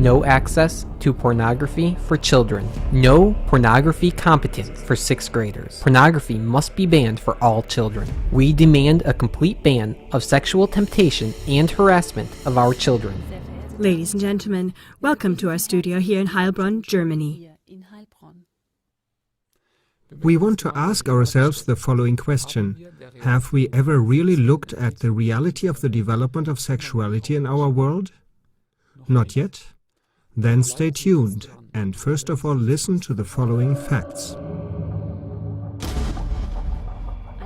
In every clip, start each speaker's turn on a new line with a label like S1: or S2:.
S1: No access to pornography for children. No pornography competent for 6th graders. Pornography must be banned for all children. We demand a complete ban of sexual temptation and harassment of our children.
S2: Ladies and gentlemen, welcome to our studio here in Heilbronn, Germany.
S3: We want to ask ourselves the following question. Have we ever really looked at the reality of the development of sexuality in our world? Not yet? Then stay tuned and first of all listen to the following facts.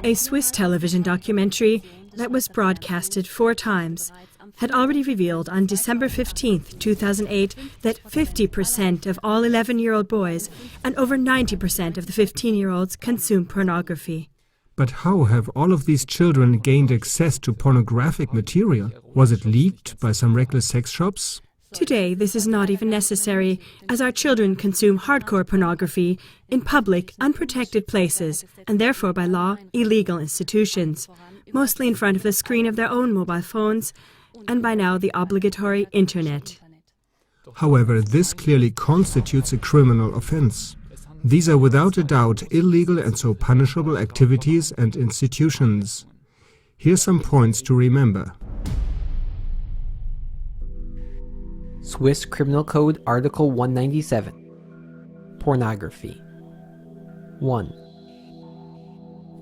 S2: A Swiss television documentary that was broadcasted 4 times had already revealed on December 15, 2008, that 50% of all 11-year-old boys and over 90% of the 15-year-olds consume pornography.
S3: But how have all of these children gained access to pornographic material? Was it leaked by some reckless sex shops?
S2: Today, this is not even necessary, as our children consume hardcore pornography in public, unprotected places, and therefore by law, illegal institutions, mostly in front of the screen of their own mobile phones, and by now the obligatory internet.
S3: However, this clearly constitutes a criminal offense. These are without a doubt illegal and so punishable activities and institutions. Here are some points to remember.
S1: Swiss Criminal Code Article 197. Pornography. 1.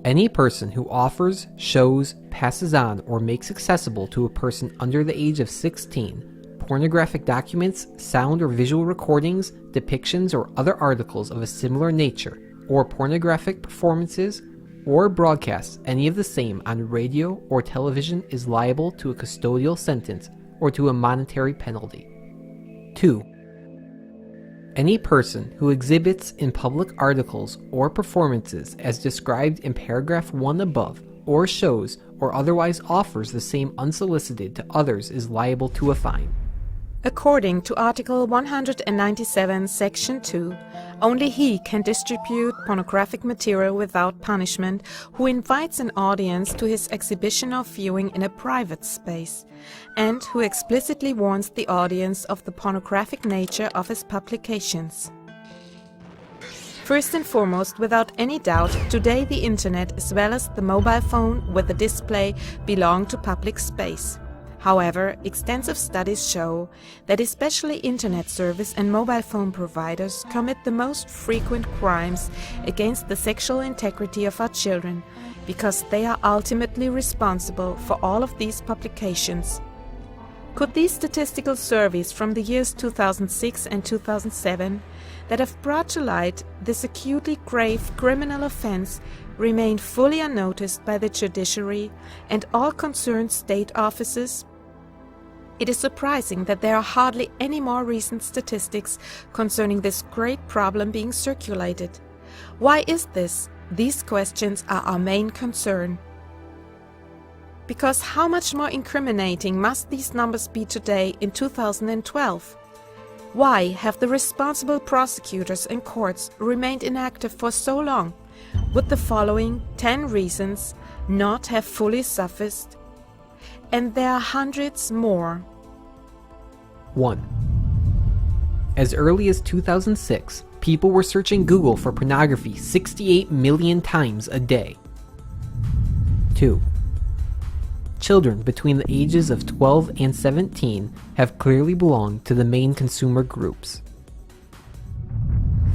S1: Any person who offers, shows, passes on, or makes accessible to a person under the age of 16 pornographic documents, sound or visual recordings, depictions, or other articles of a similar nature, or pornographic performances, or broadcasts any of the same on radio or television is liable to a custodial sentence or to a monetary penalty. 2. Any person who exhibits in public articles or performances as described in paragraph 1 above, or shows or otherwise offers the same unsolicited to others is liable to a fine.
S4: According to Article 197, Section 2, only he can distribute pornographic material without punishment who invites an audience to his exhibition or viewing in a private space, and who explicitly warns the audience of the pornographic nature of his publications. First and foremost, without any doubt, today the Internet as well as the mobile phone with the display belong to public space. However, extensive studies show that especially Internet service and mobile phone providers commit the most frequent crimes against the sexual integrity of our children, because they are ultimately responsible for all of these publications. Could these statistical surveys from the years 2006 and 2007 that have brought to light this acutely grave criminal offense remain fully unnoticed by the judiciary and all concerned state offices? It is surprising that there are hardly any more recent statistics concerning this great problem being circulated. Why is this? These questions are our main concern. Because how much more incriminating must these numbers be today in 2012? Why have the responsible prosecutors and courts remained inactive for so long? Would the following 10 reasons not have fully sufficed? And there are hundreds more.
S1: 1. As early as 2006, people were searching Google for pornography 68 million times a day. 2. Children between the ages of 12 and 17 have clearly belonged to the main consumer groups.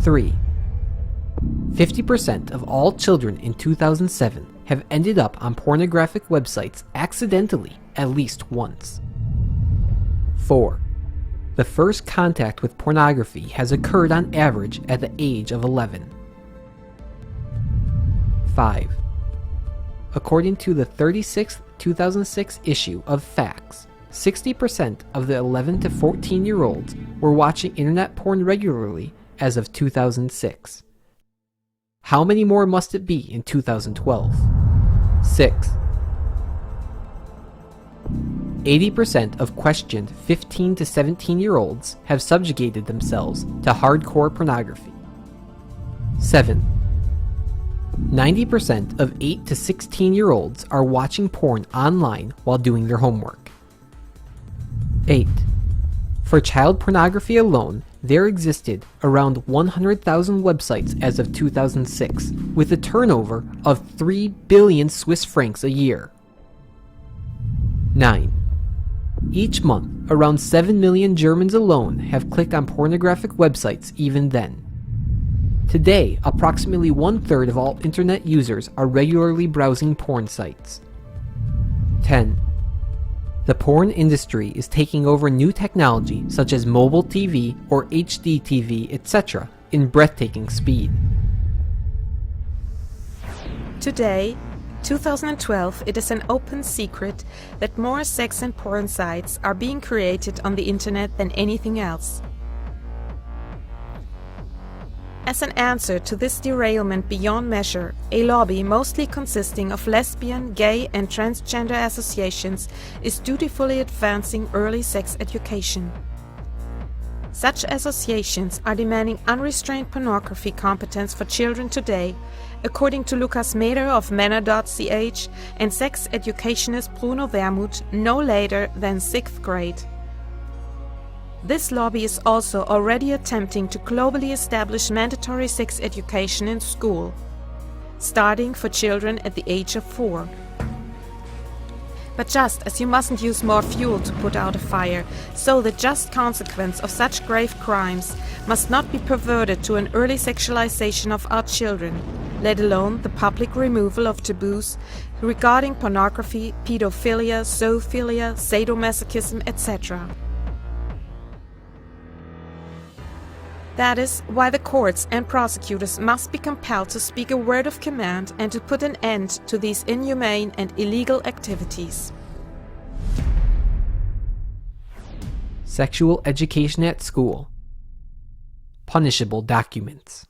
S1: 3. 50% of all children in 2007 have ended up on pornographic websites accidentally at least once. 4. The first contact with pornography has occurred on average at the age of 11. 5. According to the 36th 2006 issue of Facts, 60% of the 11 to 14-year-olds were watching internet porn regularly as of 2006. How many more must it be in 2012? 6. 80% of questioned 15 to 17-year-olds have subjugated themselves to hardcore pornography. 7. 90% of 8 to 16-year-olds are watching porn online while doing their homework. 8. For child pornography alone, there existed around 100,000 websites as of 2006, with a turnover of 3 billion Swiss francs a year. 9. Each month, around 7 million Germans alone have clicked on pornographic websites even then. Today, approximately 1/3 of all internet users are regularly browsing porn sites. 10. The porn industry is taking over new technology such as mobile TV or HD TV, etc. in breathtaking speed.
S4: Today, 2012, it is an open secret that more sex and porn sites are being created on the internet than anything else. As an answer to this derailment beyond measure, a lobby mostly consisting of lesbian, gay and transgender associations is dutifully advancing early sex education. Such associations are demanding unrestrained pornography competence for children today, according to Lukas Meder of Männer.ch and sex educationist Bruno Wermuth, no later than 6th grade. This lobby is also already attempting to globally establish mandatory sex education in school, starting for children at the age of 4. But just as you mustn't use more fuel to put out a fire, so the just consequence of such grave crimes must not be perverted to an early sexualization of our children, let alone the public removal of taboos regarding pornography, pedophilia, zoophilia, sadomasochism, etc. That is why the courts and prosecutors must be compelled to speak a word of command and to put an end to these inhumane and illegal activities.
S1: Sexual education at school. Punishable documents.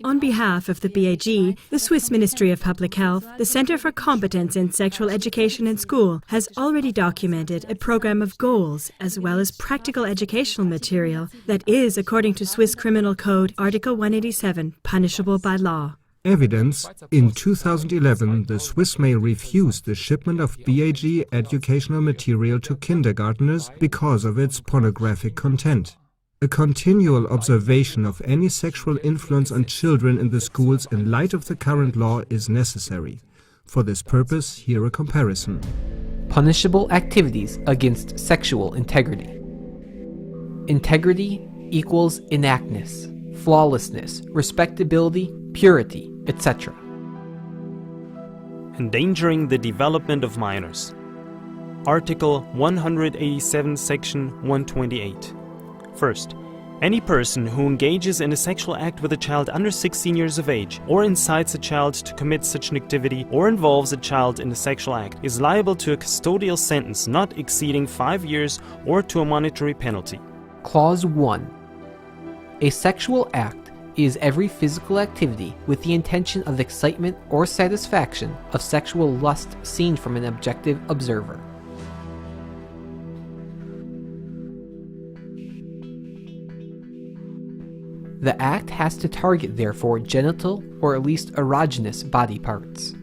S2: On behalf of the BAG, the Swiss Ministry of Public Health, the Center for Competence in Sexual Education in School has already documented a program of goals as well as practical educational material that is, according to Swiss Criminal Code, Article 187, punishable by law.
S3: Evidence: in 2011, the Swiss Mail refused the shipment of BAG educational material to kindergarteners because of its pornographic content. A continual observation of any sexual influence on children in the schools in light of the current law is necessary. For this purpose, here a comparison.
S1: Punishable activities against sexual integrity. Integrity equals inactness, flawlessness, respectability, purity, etc.
S5: Endangering the development of minors. Article 187, Section 128. First, any person who engages in a sexual act with a child under 16 years of age or incites a child to commit such an activity or involves a child in a sexual act is liable to a custodial sentence not exceeding 5 years or to a monetary penalty.
S1: Clause 1. A sexual act is every physical activity with the intention of excitement or satisfaction of sexual lust seen from an objective observer. The act has to target, therefore, genital or at least erogenous body parts.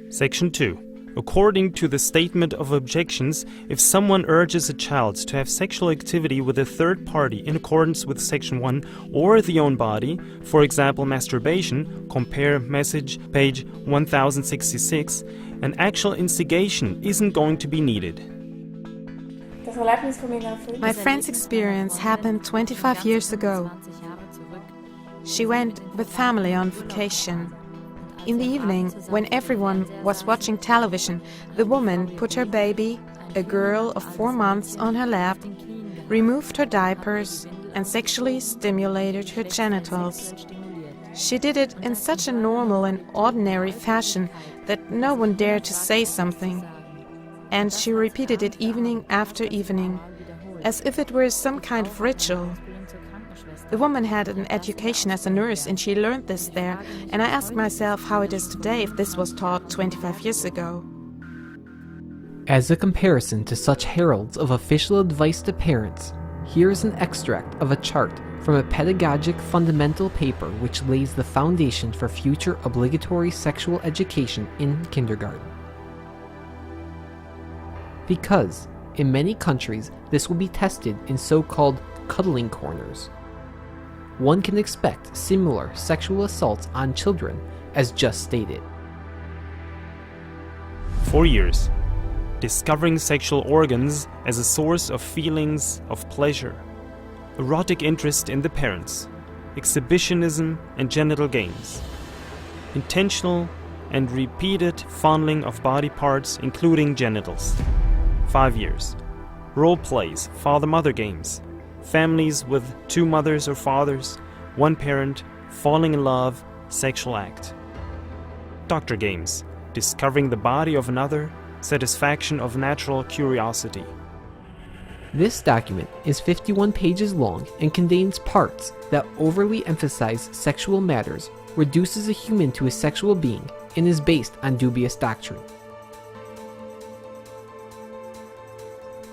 S5: Section 2. According to the Statement of Objections, if someone urges a child to have sexual activity with a third party in accordance with Section 1 or the own body, for example masturbation, compare message page 1066, an actual instigation isn't going to be needed.
S4: My friend's experience happened 25 years ago. She went with family on vacation. In the evening, when everyone was watching television, the woman put her baby, a girl of 4 months, on her lap, removed her diapers, and sexually stimulated her genitals. She did it in such a normal and ordinary fashion that no one dared to say something. And she repeated it evening after evening, as if it were some kind of ritual. The woman had an education as a nurse and she learned this there, and I asked myself how it is today if this was taught 25 years ago.
S1: As a comparison to such heralds of official advice to parents, here is an extract of a chart from a pedagogic fundamental paper which lays the foundation for future obligatory sexual education in kindergarten. Because, in many countries, this will be tested in so-called cuddling corners. One can expect similar sexual assaults on children, as just stated.
S5: 4 years. Discovering sexual organs as a source of feelings of pleasure. Erotic interest in the parents. Exhibitionism and genital games. Intentional and repeated fondling of body parts, including genitals. 5 years. Role plays, father-mother games. Families with 2 mothers or fathers, 1 parent, falling in love, sexual act. Doctor games, discovering the body of another, satisfaction of natural curiosity.
S1: This document is 51 pages long and contains parts that overly emphasize sexual matters, reduces a human to a sexual being, and is based on dubious doctrine.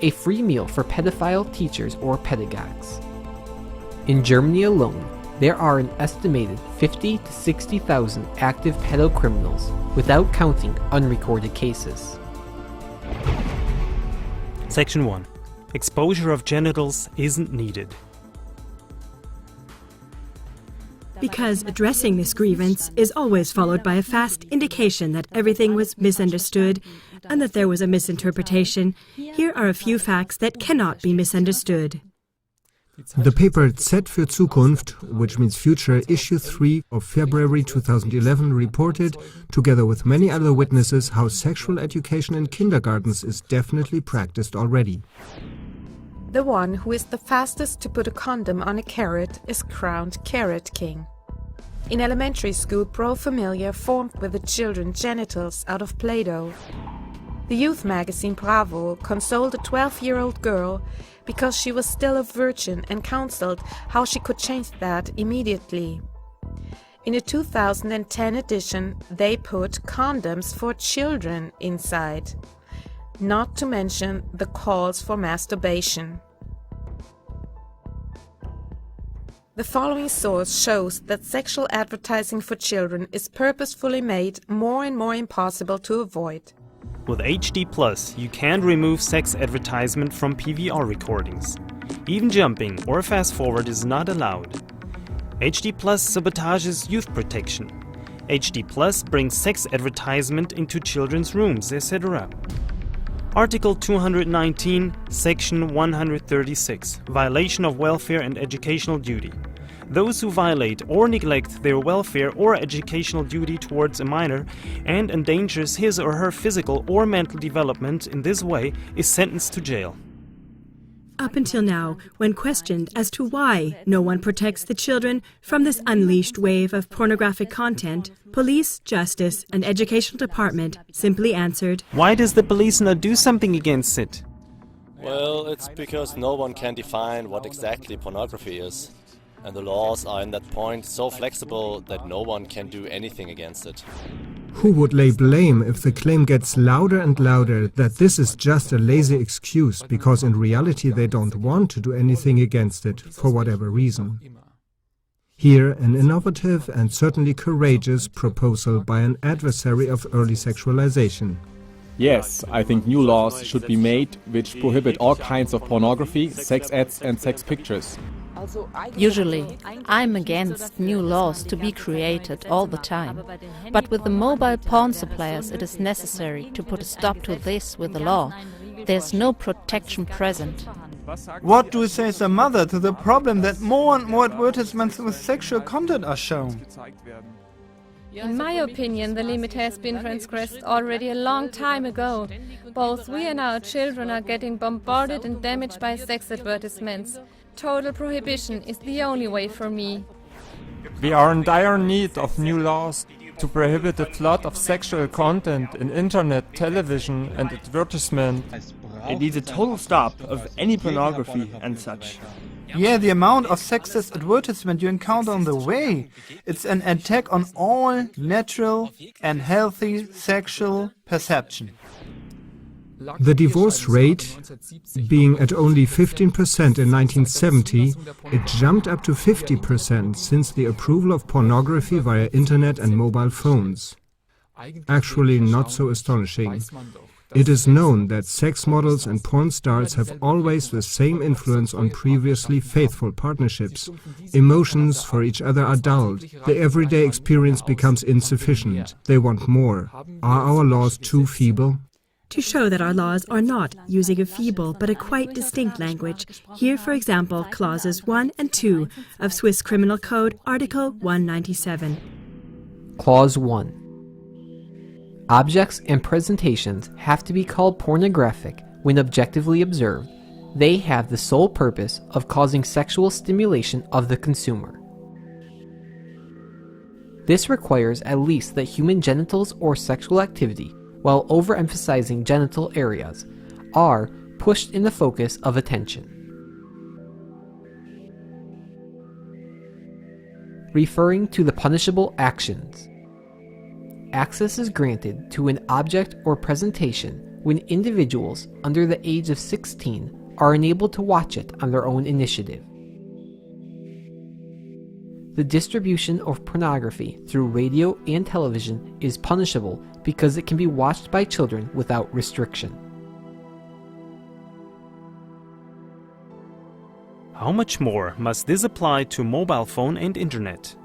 S1: A free meal for pedophile teachers or pedagogues. In Germany alone, there are an estimated 50 to 60,000 active pedocriminals, without counting unrecorded cases.
S5: Section 1. Exposure of genitals isn't needed.
S2: Because addressing this grievance is always followed by a fast indication that everything was misunderstood and that there was a misinterpretation, here are a few facts that cannot be misunderstood.
S3: The paper Z für Zukunft, which means future, issue 3 of February 2011 reported, together with many other witnesses, how sexual education in kindergartens is definitely practiced already.
S4: The one who is the fastest to put a condom on a carrot is crowned Carrot King. In elementary school, Pro Familia formed with the children's genitals out of Play-Doh. The youth magazine Bravo consoled a 12-year-old girl because she was still a virgin and counseled how she could change that immediately. In a 2010 edition, they put condoms for children inside, not to mention the calls for masturbation. The following source shows that sexual advertising for children is purposefully made more and more impossible to avoid.
S5: With HD+, you can remove sex advertisement from PVR recordings. Even jumping or fast forward is not allowed. HD+ sabotages youth protection. HD+ brings sex advertisement into children's rooms, etc. Article 219, Section 136, Violation of Welfare and Educational Duty. Those who violate or neglect their welfare or educational duty towards a minor and endangers his or her physical or mental development in this way is sentenced to jail.
S2: Up until now, when questioned as to why no one protects the children from this unleashed wave of pornographic content, police, justice, and educational department simply answered,
S5: Why does the police not do something against it?
S6: Well, it's because no one can define what exactly pornography is. And the laws are in that point so flexible that no one can do anything against it.
S3: Who would lay blame if the claim gets louder and louder that this is just a lazy excuse because in reality they don't want to do anything against it for whatever reason? Here, an innovative and certainly courageous proposal by an adversary of early sexualization.
S7: Yes, I think new laws should be made which prohibit all kinds of pornography, sex ads and sex pictures.
S8: Usually, I'm against new laws to be created all the time. But with the mobile porn suppliers, it is necessary to put a stop to this with the law. There's no protection present.
S9: What do you say as a mother to the problem that more and more advertisements with sexual content are shown?
S10: In my opinion, the limit has been transgressed already a long time ago. Both we and our children are getting bombarded and damaged by sex advertisements. Total prohibition is the only way for me.
S11: We are in dire need of new laws to prohibit the flood of sexual content in internet, television and advertisement.
S12: It needs a total stop of any pornography and such.
S9: Yeah, the amount of sexist advertisement you encounter on the way, it's an attack on all natural and healthy sexual perception.
S3: The divorce rate being at only 15% in 1970, it jumped up to 50% since the approval of pornography via internet and mobile phones. Actually, not so astonishing. It is known that sex models and porn stars have always the same influence on previously faithful partnerships. Emotions for each other are dulled. The everyday experience becomes insufficient. They want more. Are our laws too feeble?
S2: To show that our laws are not using a feeble but a quite distinct language, here, for example, clauses 1 and 2 of Swiss Criminal Code, Article 197.
S1: Clause 1. Objects and presentations have to be called pornographic when objectively observed. They have the sole purpose of causing sexual stimulation of the consumer. This requires at least that human genitals or sexual activity, while overemphasizing genital areas, are pushed in the focus of attention. Referring to the punishable actions. Access is granted to an object or presentation when individuals under the age of 16 are enabled to watch it on their own initiative. The distribution of pornography through radio and television is punishable because it can be watched by children without restriction.
S5: How much more must this apply to mobile phone and internet?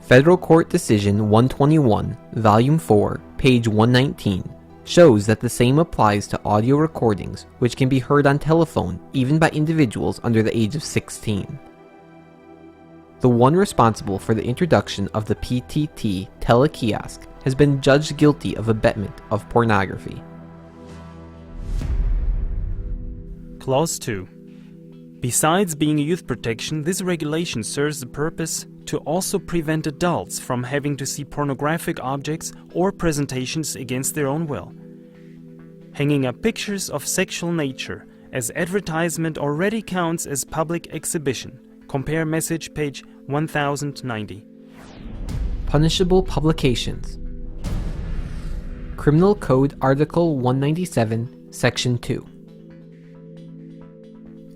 S1: Federal Court Decision 121, Volume 4, page 119, shows that the same applies to audio recordings which can be heard on telephone even by individuals under the age of 16. The one responsible for the introduction of the PTT telekiosk has been judged guilty of abetment of pornography.
S5: Clause 2. Besides being a youth protection, this regulation serves the purpose to also prevent adults from having to see pornographic objects or presentations against their own will. Hanging up pictures of sexual nature as advertisement already counts as public exhibition. Compare message page 1090.
S1: Punishable publications. Criminal Code Article 197, Section 2.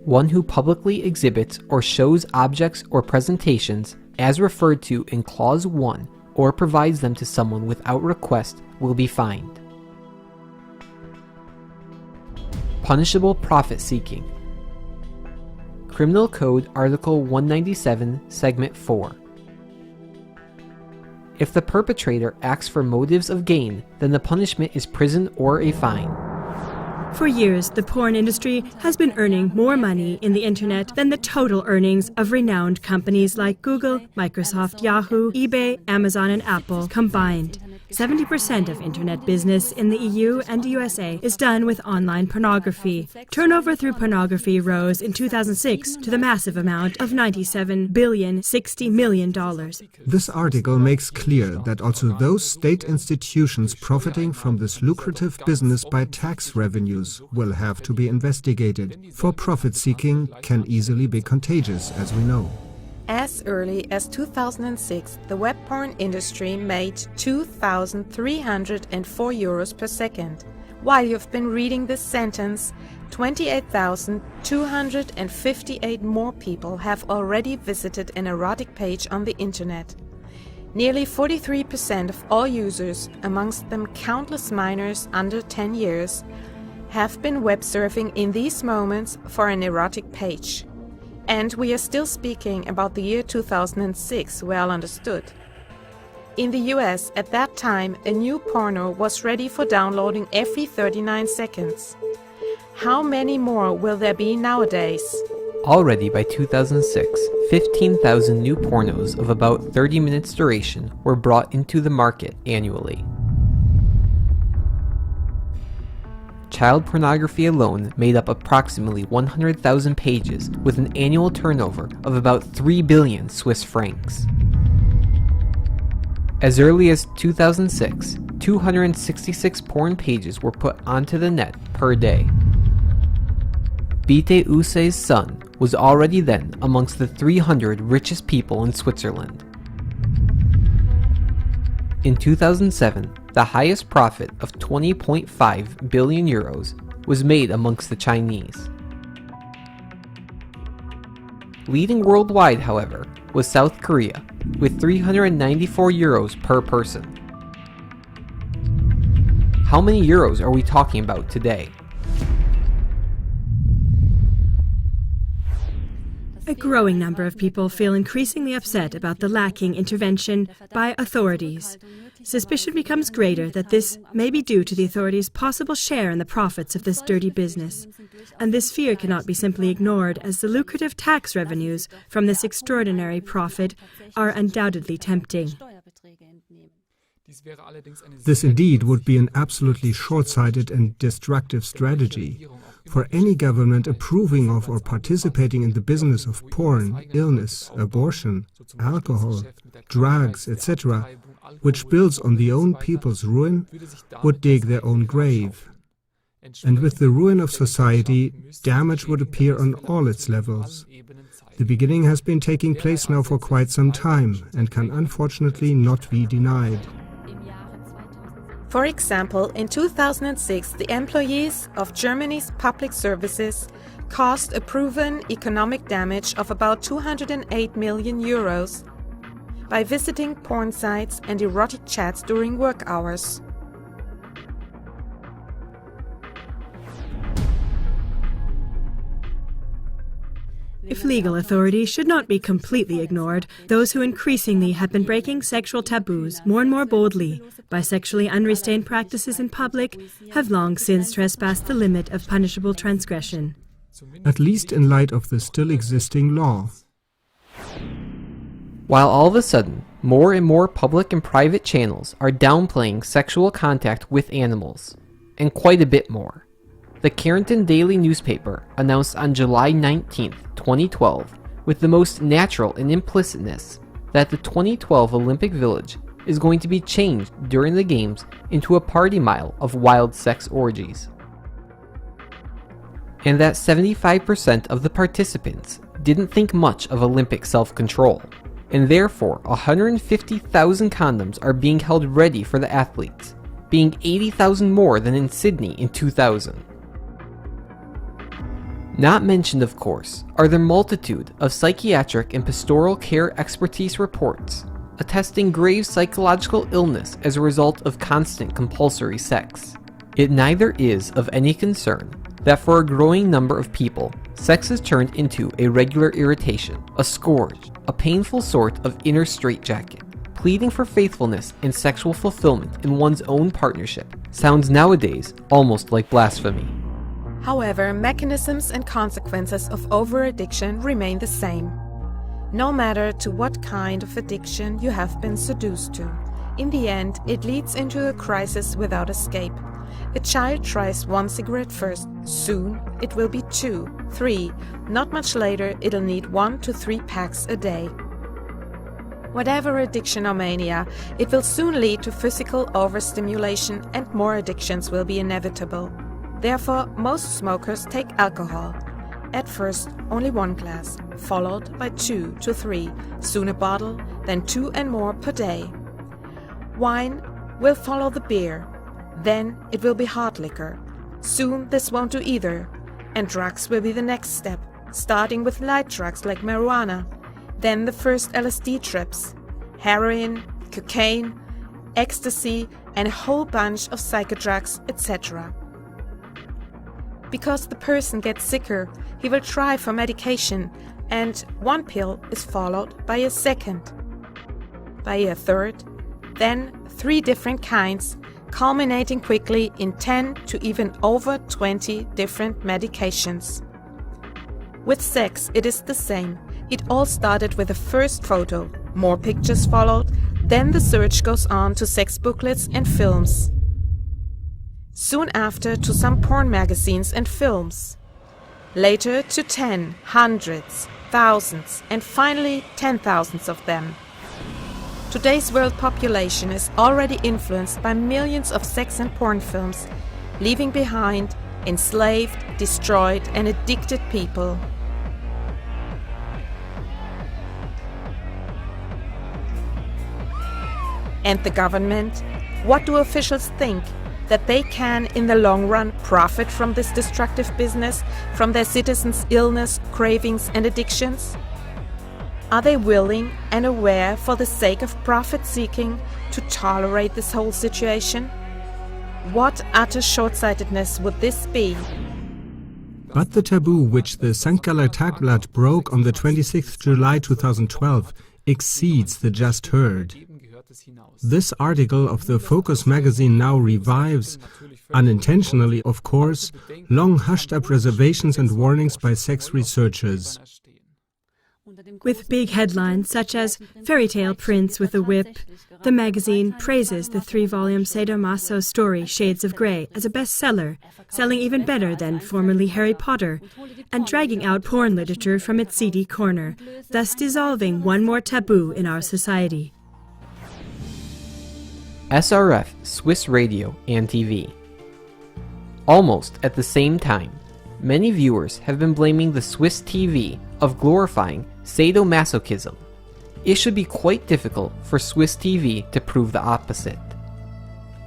S1: One who publicly exhibits or shows objects or presentations as referred to in Clause 1 or provides them to someone without request will be fined. Punishable profit-seeking. Criminal Code Article 197, Segment 4. If the perpetrator acts for motives of gain, then the punishment is prison or a fine.
S2: For years, the porn industry has been earning more money in the internet than the total earnings of renowned companies like Google, Microsoft, Yahoo, eBay, Amazon, and Apple combined. 70% of internet business in the EU and USA is done with online pornography. Turnover through pornography rose in 2006 to the massive amount of $97.06 billion.
S3: This article makes clear that also those state institutions profiting from this lucrative business by tax revenues will have to be investigated, for profit-seeking can easily be contagious, as we know.
S4: As early as 2006, the web porn industry made 2,304 euros per second. While you've been reading this sentence, 28,258 more people have already visited an erotic page on the internet. Nearly 43% of all users, amongst them countless minors under 10 years, have been web surfing in these moments for an erotic page. And we are still speaking about the year 2006, well understood. In the US at that time, a new porno was ready for downloading every 39 seconds. How many more will there be nowadays?
S1: Already by 2006, 15,000 new pornos of about 30 minutes duration were brought into the market annually. Child pornography alone made up approximately 100,000 pages with an annual turnover of about 3 billion Swiss francs. As early as 2006, 266 porn pages were put onto the net per day. Bite Use's son was already then amongst the 300 richest people in Switzerland. In 2007, the highest profit of 20.5 billion euros was made amongst the Chinese. Leading worldwide, however, was South Korea, with 394 euros per person. How many euros are we talking about today?
S2: A growing number of people feel increasingly upset about the lacking intervention by authorities. Suspicion becomes greater that this may be due to the authorities' possible share in the profits of this dirty business. And this fear cannot be simply ignored, as the lucrative tax revenues from this extraordinary profit are undoubtedly tempting.
S3: This indeed would be an absolutely short-sighted and destructive strategy. For any government approving of or participating in the business of porn, illness, abortion, alcohol, drugs, etc., which builds on the own people's ruin, would dig their own grave. And with the ruin of society, damage would appear on all its levels. The beginning has been taking place now for quite some time and can unfortunately not be denied.
S4: For example, in 2006, the employees of Germany's public services caused a proven economic damage of about 208 million euros by visiting porn sites and erotic chats during work hours.
S2: If legal authorities should not be completely ignored, those who increasingly have been breaking sexual taboos more and more boldly by sexually unrestrained practices in public have long since trespassed the limit of punishable transgression.
S3: At least in light of the still existing law.
S1: While all of a sudden, more and more public and private channels are downplaying sexual contact with animals, and quite a bit more. The Carrington Daily newspaper announced on July 19, 2012, with the most natural and implicitness, that the 2012 Olympic Village is going to be changed during the Games into a party mile of wild sex orgies. And that 75% of the participants didn't think much of Olympic self-control, and therefore 150,000 condoms are being held ready for the athletes, being 80,000 more than in Sydney in 2000. Not mentioned, of course, are the multitude of psychiatric and pastoral care expertise reports attesting grave psychological illness as a result of constant compulsory sex. It neither is of any concern that for a growing number of people, sex is turned into a regular irritation, a scourge, a painful sort of inner straitjacket. Pleading for faithfulness and sexual fulfillment in one's own partnership sounds nowadays almost like blasphemy.
S4: However, mechanisms and consequences of over-addiction remain the same. No matter to what kind of addiction you have been seduced to, in the end it leads into a crisis without escape. A child tries one cigarette first, soon it will be 2, 3, not much later it'll need 1 to 3 packs a day. Whatever addiction or mania, it will soon lead to physical overstimulation and more addictions will be inevitable. Therefore, most smokers take alcohol. At first, only 1 glass, followed by 2 to 3, soon a bottle, then 2 and more per day. Wine will follow the beer. Then it will be hard liquor. Soon this won't do either. And drugs will be the next step, starting with light drugs like marijuana. Then the first LSD trips, heroin, cocaine, ecstasy, and a whole bunch of psychodrugs, etc. Because the person gets sicker, he will try for medication, and 1 pill is followed by a second, by a third, then 3 different kinds, culminating quickly in 10 to even over 20 different medications. With sex, it is the same. It all started with a first photo, more pictures followed, then the search goes on to sex booklets and films. Soon after to some porn magazines and films. Later to 10, hundreds, thousands, and finally 10,000s of them. Today's world population is already influenced by millions of sex and porn films, leaving behind enslaved, destroyed, and addicted people. And the government? What do officials think? That they can, in the long run, profit from this destructive business, from their citizens' illness, cravings and addictions? Are they willing and aware, for the sake of profit-seeking, to tolerate this whole situation? What utter short-sightedness would this be?
S3: But the taboo which the St. Galler Tagblatt broke on the 26th July 2012 exceeds the just heard. This article of the Focus magazine now revives, unintentionally of course, long hushed-up reservations and warnings by sex researchers.
S2: With big headlines such as Fairy Tale Prince with a Whip, the magazine praises the 3-volume sadomaso story Shades of Grey as a bestseller, selling even better than formerly Harry Potter, and dragging out porn literature from its seedy corner, thus dissolving one more taboo in our society.
S1: SRF, Swiss Radio and TV. Almost at the same time, many viewers have been blaming the Swiss TV of glorifying sadomasochism. It should be quite difficult for Swiss TV to prove the opposite.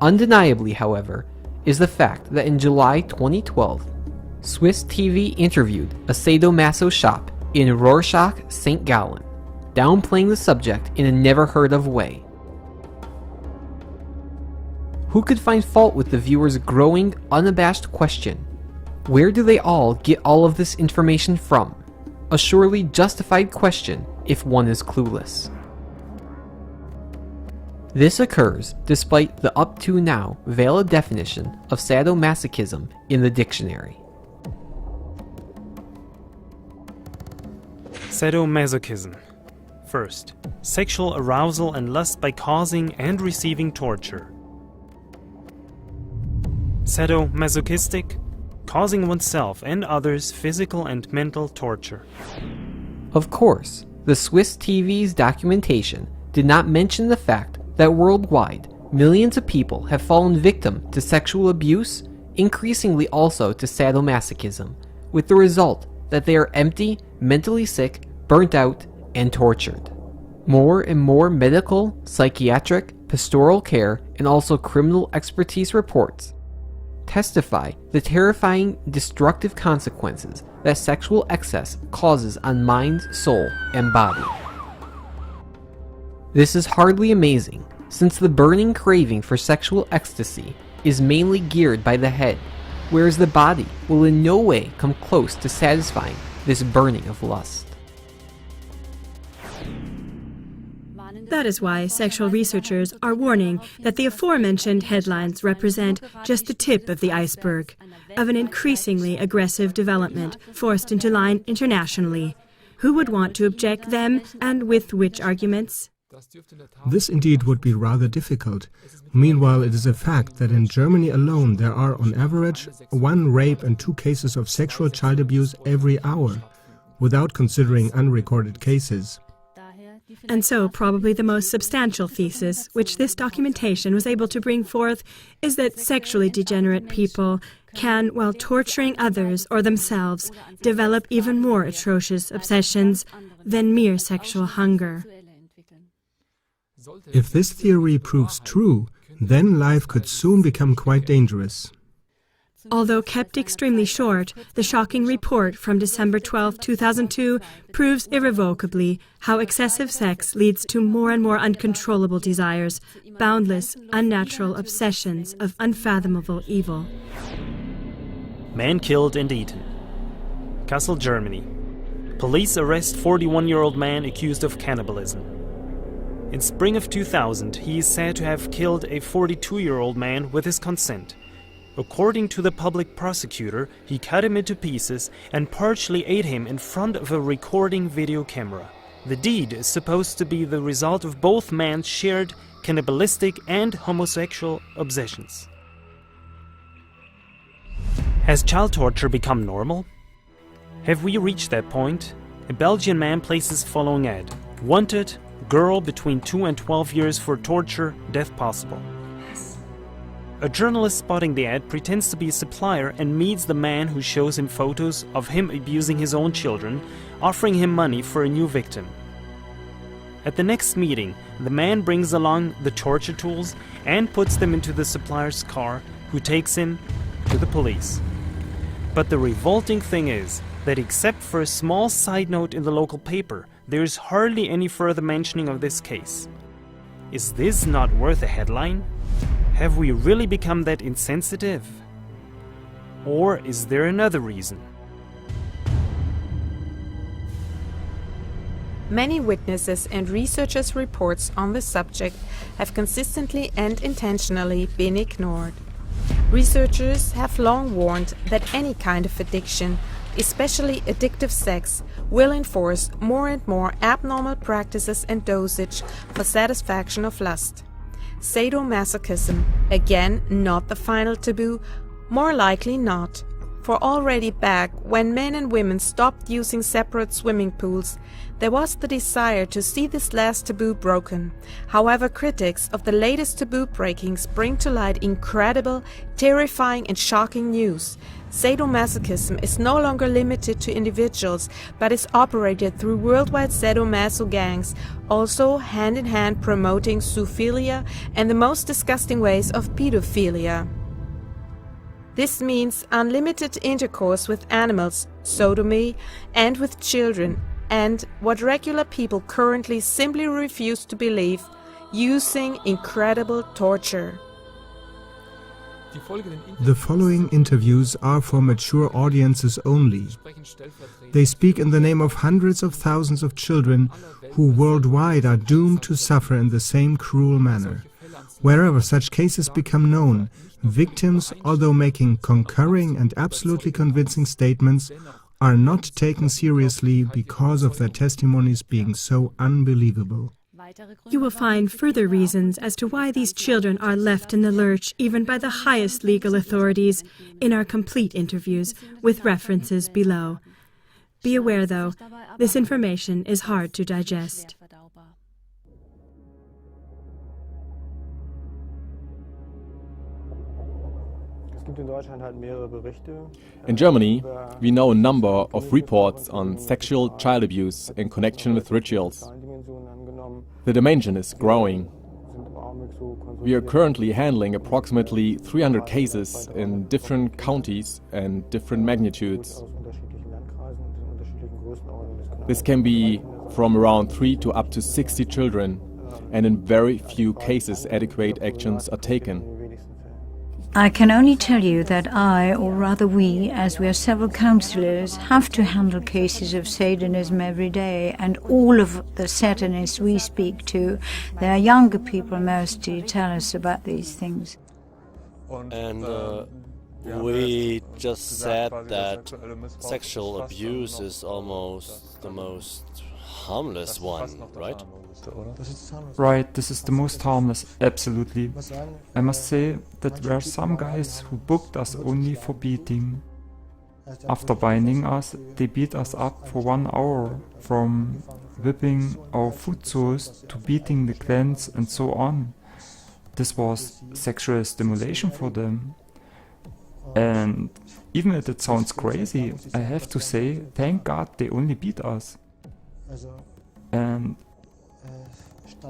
S1: Undeniably, however, is the fact that in July 2012, Swiss TV interviewed a sadomaso shop in Rorschach, St. Gallen, downplaying the subject in a never-heard-of way. Who could find fault with the viewer's growing, unabashed question? Where do they all get all of this information from? A surely justified question if one is clueless. This occurs despite the up to now valid definition of sadomasochism in the dictionary.
S5: Sadomasochism. First, sexual arousal and lust by causing and receiving torture. Sadomasochistic, causing oneself and others physical and mental torture.
S1: Of course, the Swiss TV's documentation did not mention the fact that worldwide, millions of people have fallen victim to sexual abuse, increasingly also to sadomasochism, with the result that they are empty, mentally sick, burnt out, and tortured. More and more medical, psychiatric, pastoral care, and also criminal expertise reports testify the terrifying, destructive consequences that sexual excess causes on mind, soul, and body. This is hardly amazing, since the burning craving for sexual ecstasy is mainly geared by the head, whereas the body will in no way come close to satisfying this burning of lust.
S2: That is why sexual researchers are warning that the aforementioned headlines represent just the tip of the iceberg of an increasingly aggressive development forced into line internationally. Who would want to object them, and with which arguments?
S3: This indeed would be rather difficult. Meanwhile, it is a fact that in Germany alone there are on average 1 rape and 2 cases of sexual child abuse every hour, without considering unrecorded cases.
S2: And so probably the most substantial thesis which this documentation was able to bring forth is that sexually degenerate people can, while torturing others or themselves, develop even more atrocious obsessions than mere sexual hunger.
S3: If this theory proves true, then life could soon become quite dangerous.
S2: Although kept extremely short, the shocking report from December 12, 2002 proves irrevocably how excessive sex leads to more and more uncontrollable desires, boundless, unnatural obsessions of unfathomable evil.
S5: Man killed and eaten. Kassel, Germany. Police arrest 41-year-old man accused of cannibalism. In spring of 2000, he is said to have killed a 42-year-old man with his consent. According to the public prosecutor, he cut him into pieces and partially ate him in front of a recording video camera. The deed is supposed to be the result of both men's shared cannibalistic and homosexual obsessions. Has child torture become normal? Have we reached that point? A Belgian man places following ad. Wanted, girl between 2 and 12 years for torture, death possible. A journalist spotting the ad pretends to be a supplier and meets the man who shows him photos of him abusing his own children, offering him money for a new victim. At the next meeting, the man brings along the torture tools and puts them into the supplier's car, who takes him to the police. But the revolting thing is that except for a small side note in the local paper, there is hardly any further mentioning of this case. Is this not worth a headline? Have we really become that insensitive? Or is there another reason?
S4: Many witnesses and researchers' reports on the subject have consistently and intentionally been ignored. Researchers have long warned that any kind of addiction, especially addictive sex, will enforce more and more abnormal practices and dosage for satisfaction of lust. Sadomasochism, again not the final taboo, more likely not, for already back when men and women stopped using separate swimming pools, there was the desire to see this last taboo broken. However, critics of the latest taboo breakings bring to light incredible, terrifying and shocking news. Sadomasochism is no longer limited to individuals, but is operated through worldwide sadomaso gangs, also hand in hand promoting zoophilia and the most disgusting ways of pedophilia. This means unlimited intercourse with animals, sodomy, and with children, and what regular people currently simply refuse to believe, using incredible torture.
S3: The following interviews are for mature audiences only. They speak in the name of hundreds of thousands of children who worldwide are doomed to suffer in the same cruel manner. Wherever such cases become known, victims, although making concurring and absolutely convincing statements, are not taken seriously because of their testimonies being so unbelievable.
S2: You will find further reasons as to why these children are left in the lurch even by the highest legal authorities in our complete interviews with references below. Be aware, though, this information is hard to digest.
S7: In Germany, we know a number of reports on sexual child abuse in connection with rituals. The dimension is growing. We are currently handling approximately 300 cases in different counties and different magnitudes. This can be from around 3 to up to 60 children, and in very few cases adequate actions are taken.
S13: I can only tell you that I, or rather we, as we are several counsellors, have to handle cases of Satanism every day, and all of the Satanists we speak to, they are younger people mostly, tell us about these things.
S6: And we just said that sexual abuse is almost the most harmless one, right?
S11: Right, this is the most harmless, absolutely. I must say that there are some guys who booked us only for beating. After binding us, they beat us up for 1 hour, from whipping our foot soles to beating the glands and so on. This was sexual stimulation for them. And even if it sounds crazy, I have to say, thank God they only beat us. And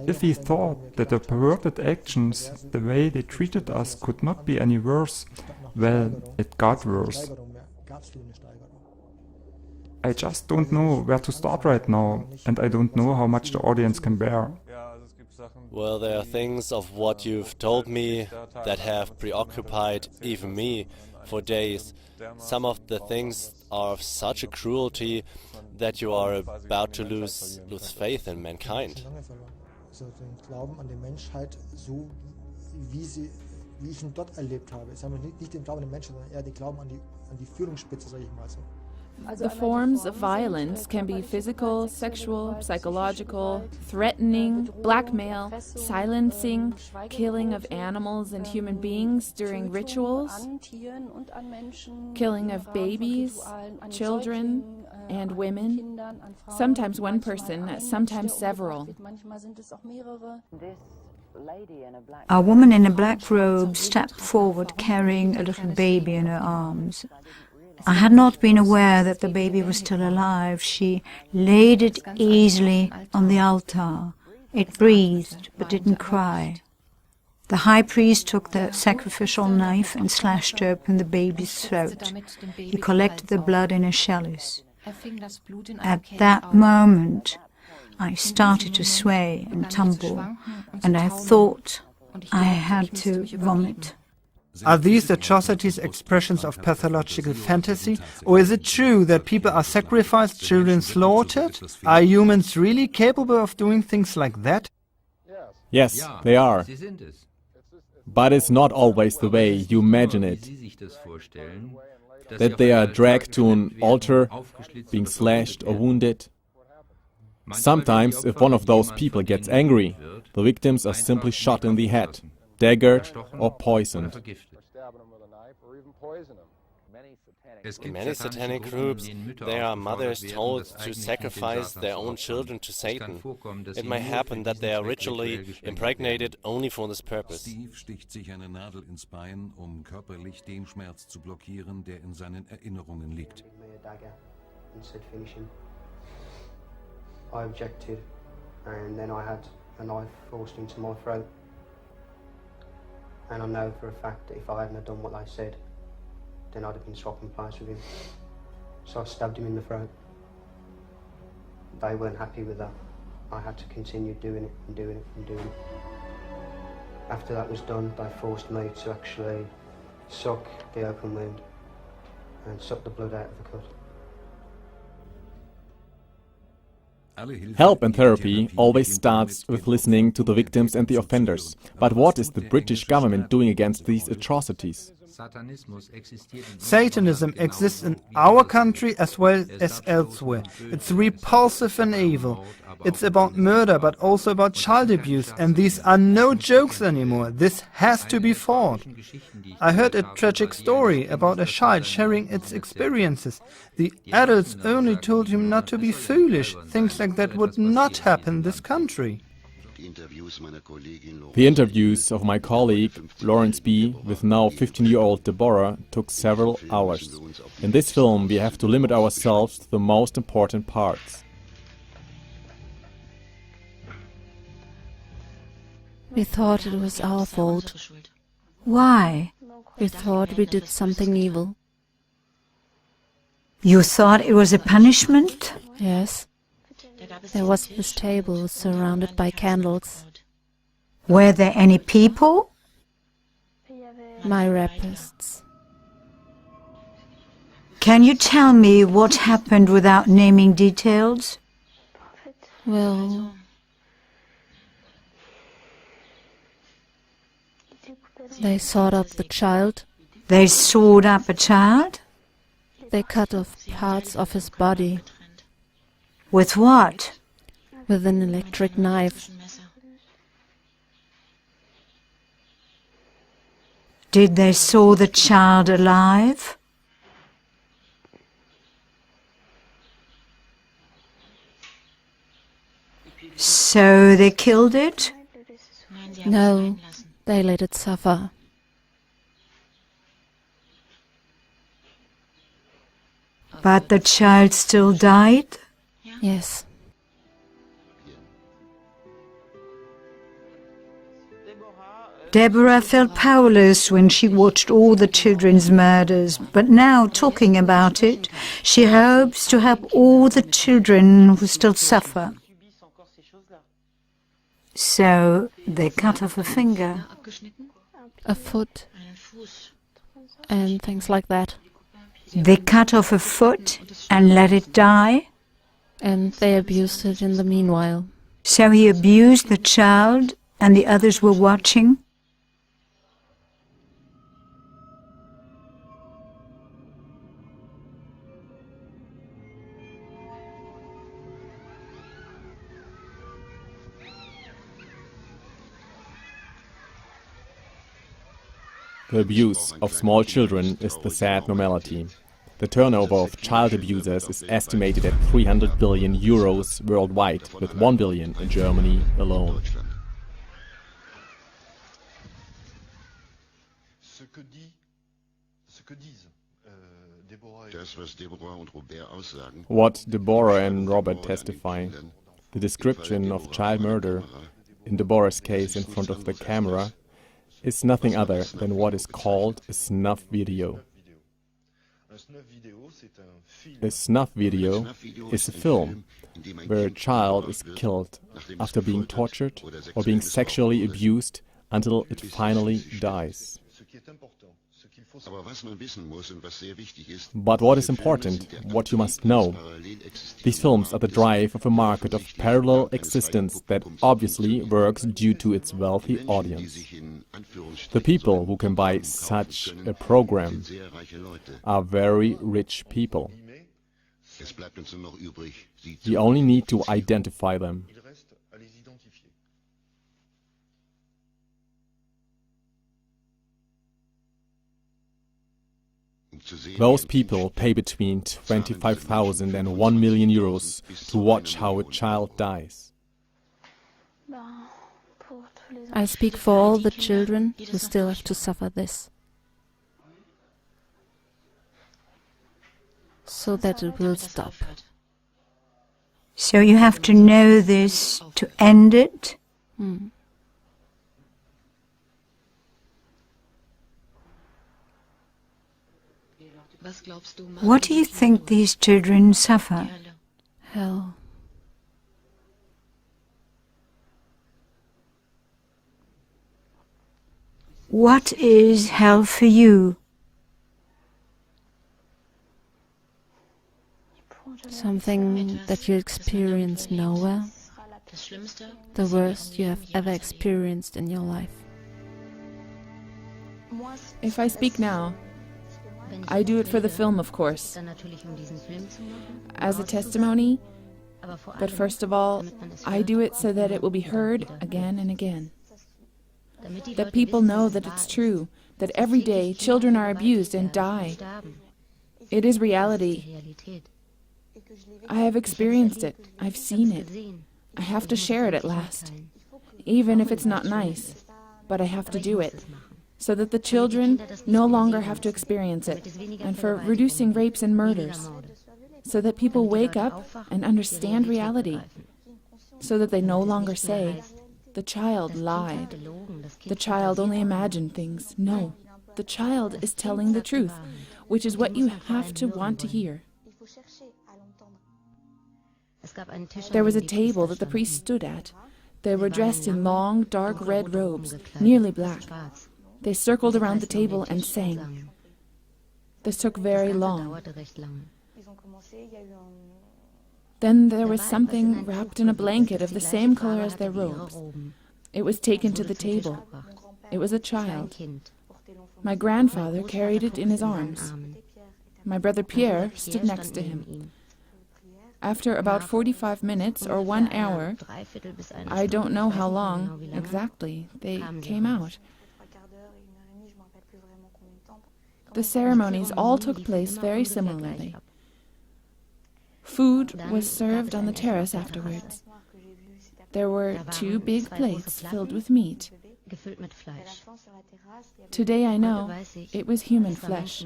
S11: if we thought that the perverted actions, the way they treated us, could not be any worse, well, it got worse. I just don't know where to start right now, and I don't know how much the audience can bear.
S6: Well, there are things of what you've told me that have preoccupied even me for days. Some of the things are of such a cruelty that you are about to lose faith in mankind.
S14: Den Glauben an die Menschheit, so wie ich ihn dort erlebt habe. Es haben nicht den Glauben an die Menschheit, sondern eher den Glauben an die Führungsspitze, sage ich mal so.
S15: The forms of violence can be physical, sexual, psychological, threatening, blackmail, silencing, killing of animals and human beings during rituals, killing of babies, children, and women, sometimes one person, sometimes several.
S13: A woman in a black robe stepped forward carrying a little baby in her arms. I had not been aware that the baby was still alive. She laid it easily on the altar. It breathed, but didn't cry. The high priest took the sacrificial knife and slashed open the baby's throat. He collected the blood in a chalice. At that moment, I started to sway and tumble, and I thought I had to vomit.
S9: Are these atrocities expressions of pathological fantasy, or is it true that people are sacrificed, children slaughtered? Are humans really capable of doing things like that?
S7: Yes, they are. But it's not always the way you imagine it. That they are dragged to an altar, being slashed or wounded. Sometimes, if one of those people gets angry, the victims are simply shot in the head, daggered or poisoned.
S6: In many satanic groups, there are mothers told to sacrifice their own children to Satan. It may happen that they are ritually impregnated only for this purpose.
S16: Steve sticht sich eine Nadel ins Bein, körperlich den Schmerz zu blockieren, der in seinen Erinnerungen liegt.
S17: I objected, and then I had a knife forced into my throat. And I know for a fact that if I hadn't done what they said, then I'd have been swapping place with him. So I stabbed him in the throat. They weren't happy with that. I had to continue doing it and doing it and doing it. After that was done, they forced me to actually suck the open wound and suck the blood out of the cut.
S7: Help and therapy always starts with listening to the victims and the offenders. But what is the British government doing against these atrocities?
S9: Satanism exists in our country as well as elsewhere. It's repulsive and evil. It's about murder, but also about child abuse, and these are no jokes anymore. This has to be fought. I heard a tragic story about a child sharing its experiences. The adults only told him not to be foolish. Things like that would not happen in this country.
S7: The interviews of my colleague, Lawrence B., with now 15-year-old Deborah, took several hours. In this film, we have to limit ourselves to the most important parts.
S8: We thought it was our fault.
S13: Why?
S8: We thought we did something evil.
S13: You thought it was a punishment?
S8: Yes. There was this table surrounded by candles.
S13: Were there any people?
S8: My rapists.
S13: Can you tell me what happened without naming details?
S8: Well, they sawed up the child.
S13: They sawed up a child?
S8: They cut off parts of his body.
S13: With what?
S8: With an electric knife.
S13: Did they saw the child alive? So they killed it?
S8: No, they let it suffer.
S13: But the child still died?
S8: Yes.
S13: Deborah felt powerless when she watched all the children's murders, but now, talking about it, she hopes to help all the children who still suffer. So they cut off a finger,
S8: a foot, and things like that.
S13: They cut off a foot and let it die?
S8: And they abused it in the meanwhile.
S13: So he abused the child and the others were watching?
S7: The abuse of small children is the sad normality. The turnover of child abusers is estimated at 300 billion euros worldwide, with 1 billion in Germany alone. What Deborah and Robert testify. The description of child murder, in Deborah's case in front of the camera, is nothing other than what is called a snuff video. A snuff video is a film where a child is killed after being tortured or being sexually abused until it finally dies. But what is important, what you must know, these films are the drive of a market of parallel existence that obviously works due to its wealthy audience. The people who can buy such a program are very rich people. We only need to identify them. Those people pay between 25,000 and 1 million euros to watch how a child dies.
S8: I speak for all the children who still have to suffer this, so that it will stop.
S13: So you have to know this to end it? What do you think these children suffer?
S8: Hell.
S13: What is hell for you?
S8: Something that you experience nowhere. The worst you have ever experienced in your life.
S15: If I speak now, I do it for the film, of course, as a testimony, but first of all, I do it so that it will be heard again and again. That people know that it's true, that every day children are abused and die. It is reality. I have experienced it. I've seen it. I have to share it at last, even if it's not nice, but I have to do it, so that the children no longer have to experience it, and for reducing rapes and murders, so that people wake up and understand reality, so that they no longer say, the child lied, the child only imagined things. No, the child is telling the truth, which is what you have to want to hear. There was a table that the priest stood at. They were dressed in long, dark red robes, nearly black. They circled around the table and sang. This took very long. Then there was something wrapped in a blanket of the same color as their robes. It was taken to the table. It was a child. My grandfather carried it in his arms. My brother Pierre stood next to him. After about 45 minutes or 1 hour, I don't know how long exactly, they came out. The ceremonies all took place very similarly. Food was served on the terrace afterwards. There were 2 big plates filled with meat. Today I know it was human flesh.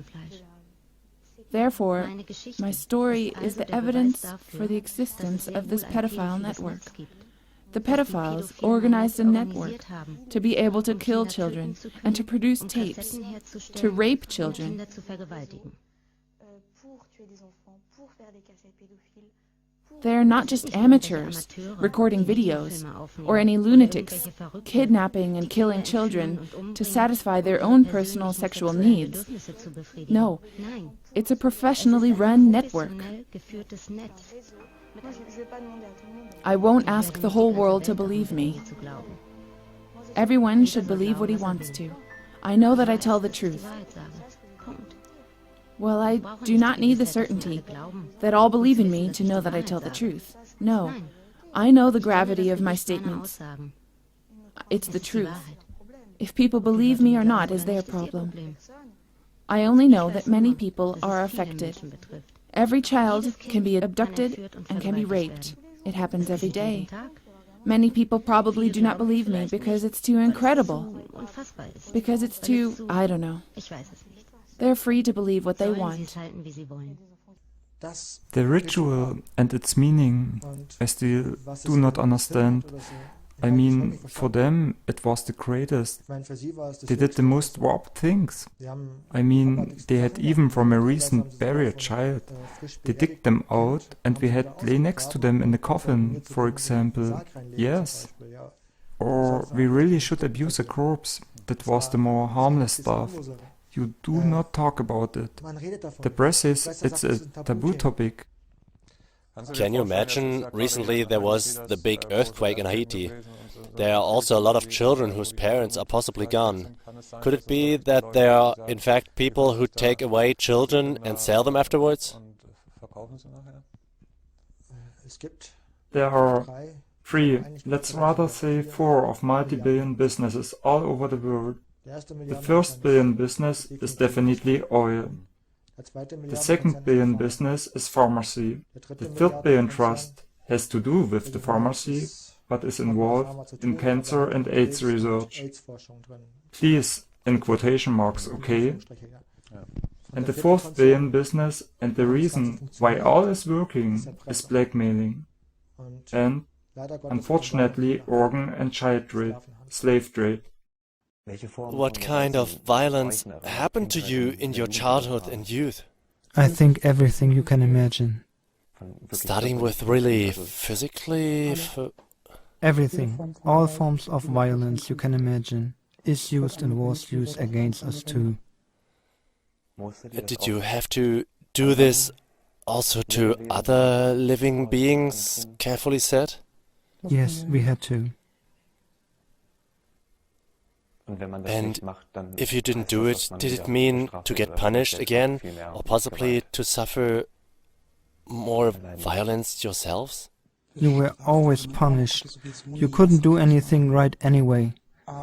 S15: Therefore, my story is the evidence for the existence of this pedophile network. The pedophiles organized a network to be able to kill children and to produce tapes, to rape children. They are not just amateurs recording videos, or any lunatics kidnapping and killing children to satisfy their own personal sexual needs. No, it's a professionally run network. I won't ask the whole world to believe me. Everyone should believe what he wants to. I know that I tell the truth. Well, I do not need the certainty that all believe in me to know that I tell the truth. No, I know the gravity of my statements. It's the truth. If people believe me or not is their problem. I only know that many people are affected. Every child can be abducted and can be raped. It happens every day. Many people probably do not believe me because it's too incredible. Because it's too, I don't know. They're free to believe what they want.
S11: The ritual and its meaning I still do not understand. I mean, for them it was the greatest. They did the most warped things. I mean, they had even from a recent buried child. They digged them out and we had lay next to them in the coffin, for example. Yes. Or we really should abuse a corpse. That was the more harmless stuff. You do not talk about it. The press says it's a taboo topic.
S6: Can you imagine? Recently there was the big earthquake in Haiti. There are also a lot of children whose parents are possibly gone. Could it be that there are in fact people who take away children and sell them afterwards?
S11: There are 3, let's rather say 4 of multi-billion businesses all over the world. The first billion business is definitely oil. The second billion business is pharmacy. The third billion trust has to do with the pharmacy, but is involved in cancer and AIDS research. Please, in quotation marks, okay? And the fourth billion business, and the reason why all is working, is blackmailing. And, unfortunately, organ and child trade, slave trade.
S6: What kind of violence happened to you in your childhood and youth?
S9: I think everything you can imagine.
S6: Starting with really physically...
S9: Everything, all forms of violence you can imagine, is used and was used against us too.
S6: Did you have to do this also to other living beings, carefully said?
S9: Yes, we had to.
S6: And if you didn't do it, did it mean to get punished again, or possibly to suffer more violence yourselves?
S9: You were always punished. You couldn't do anything right anyway.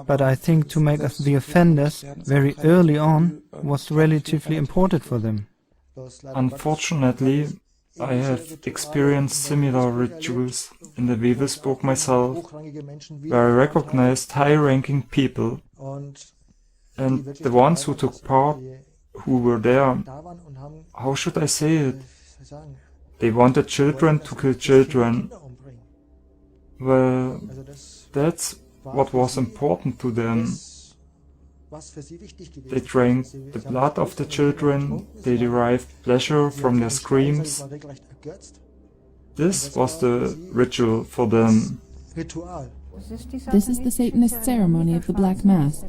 S9: But I think to make us the offenders very early on was relatively important for them.
S11: Unfortunately, I have experienced similar rituals in the Wewelsburg myself, where I recognized high-ranking people, and the ones who took part, who were there, how should I say it? They wanted children to kill children. Well, that's what was important to them. They drank the blood of the children, they derived pleasure from their screams. This was the ritual for them.
S15: This is the Satanist ceremony of the Black Mass,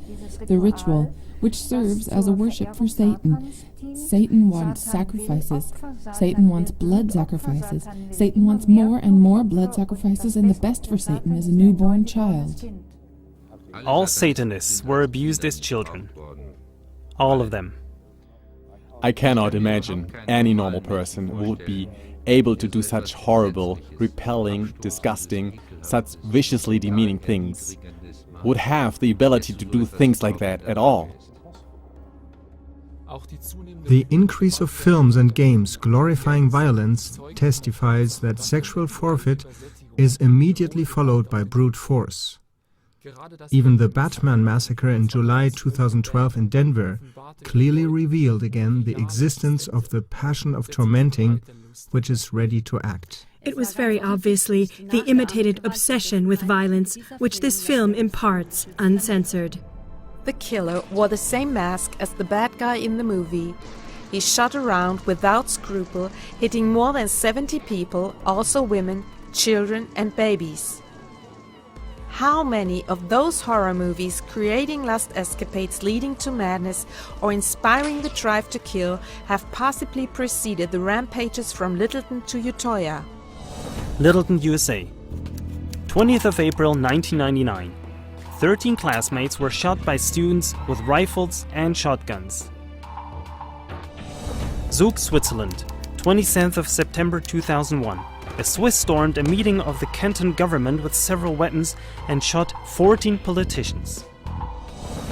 S15: the ritual which serves as a worship for Satan. Satan wants sacrifices. Satan wants blood sacrifices. Satan wants more and more blood sacrifices, and the best for Satan is a newborn child.
S5: All Satanists were abused as children. All of them.
S7: I cannot imagine any normal person who would be able to do such horrible, repelling, disgusting, such viciously demeaning things, would have the ability to do things like that at all.
S3: The increase of films and games glorifying violence testifies that sexual forfeit is immediately followed by brute force. Even the Batman massacre in July 2012 in Denver clearly revealed again the existence of the passion of tormenting, which is ready to act.
S2: It was very obviously the imitated obsession with violence which this film imparts, uncensored.
S4: The killer wore the same mask as the bad guy in the movie. He shot around without scruple, hitting more than 70 people, also women, children and babies. How many of those horror movies creating lust escapades leading to madness or inspiring the drive to kill have possibly preceded the rampages from Littleton to Utoya?
S5: Littleton, USA. 20th of April 1999. 13 classmates were shot by students with rifles and shotguns. Zug, Switzerland. 27th of September 2001. A Swiss stormed a meeting of the canton government with several weapons and shot 14 politicians.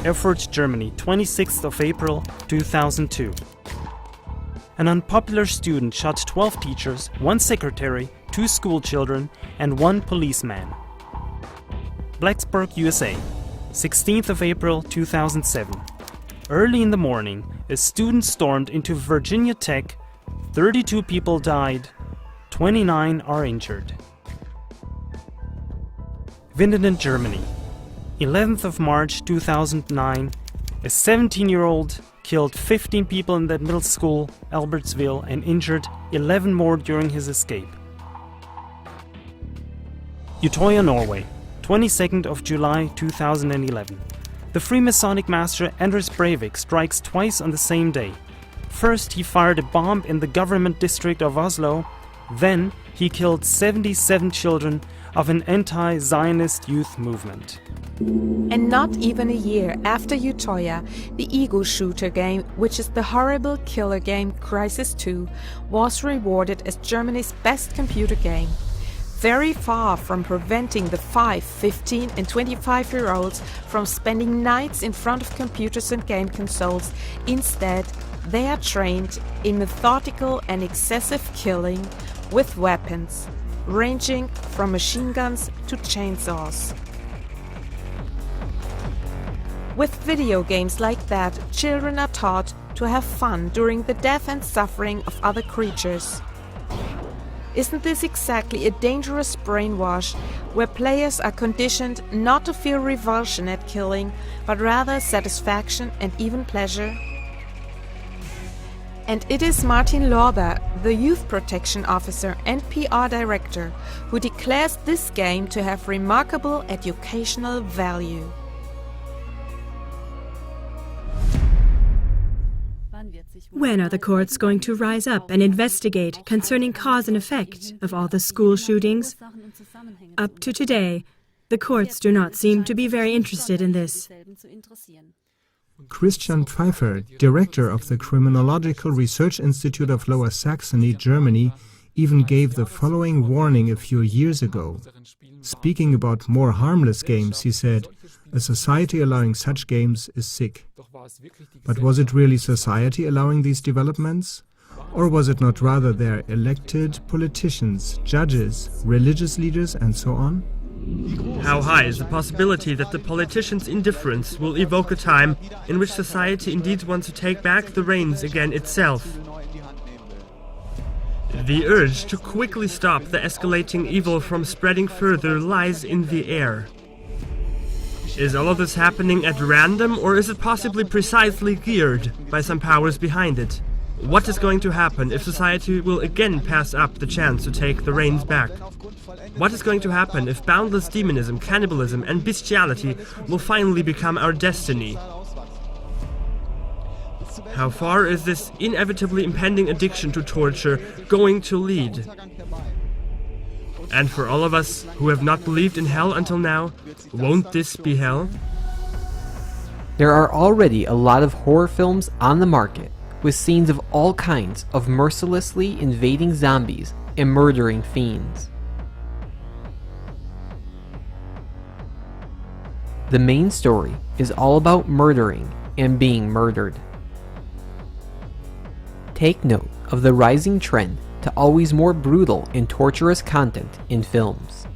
S5: Erfurt, Germany, 26th of April 2002. An unpopular student shot 12 teachers, 1 secretary, 2 school children, and 1 policeman. Blacksburg, USA, 16th of April 2007. Early in the morning, a student stormed into Virginia Tech, 32 people died, 29 are injured. Winden, Germany. 11th of March 2009, a 17-year-old killed 15 people in that middle school, Albertsville, and injured 11 more during his escape. Utøya, Norway. 22nd of July 2011. The Freemasonic master Anders Breivik strikes twice on the same day. First, he fired a bomb in the government district of Oslo. Then, he killed 77 children of an anti-Zionist youth movement.
S4: And not even a year after Utøya, the ego shooter game, which is the horrible killer game Crysis 2, was rewarded as Germany's best computer game. Very far from preventing the 5, 15 and 25-year-olds from spending nights in front of computers and game consoles, instead they are trained in methodical and excessive killing with weapons, ranging from machine guns to chainsaws. With video games like that, children are taught to have fun during the death and suffering of other creatures. Isn't this exactly a dangerous brainwash where players are conditioned not to feel revulsion at killing, but rather satisfaction and even pleasure? And it is Martin Lorber, the Youth Protection Officer and PR Director, who declares this game to have remarkable educational value.
S2: When are the courts going to rise up and investigate concerning cause and effect of all the school shootings? Up to today, the courts do not seem to be very interested in this.
S3: Christian Pfeiffer, director of the Criminological Research Institute of Lower Saxony, Germany, even gave the following warning a few years ago. Speaking about more harmless games, he said, "A society allowing such games is sick." But was it really society allowing these developments? Or was it not rather their elected politicians, judges, religious leaders, and so on?
S12: How high is the possibility that the politicians' indifference will evoke a time in which society indeed wants to take back the reins again itself? The urge to quickly stop the escalating evil from spreading further lies in the air. Is all of this happening at random, or is it possibly precisely geared by some powers behind it? What is going to happen if society will again pass up the chance to take the reins back? What is going to happen if boundless demonism, cannibalism, and bestiality will finally become our destiny? How far is this inevitably impending addiction to torture going to lead? And for all of us who have not believed in hell until now, won't this be hell?
S1: There are already a lot of horror films on the market with scenes of all kinds of mercilessly invading zombies and murdering fiends. The main story is all about murdering and being murdered. Take note of the rising trend to always more brutal and torturous content in films.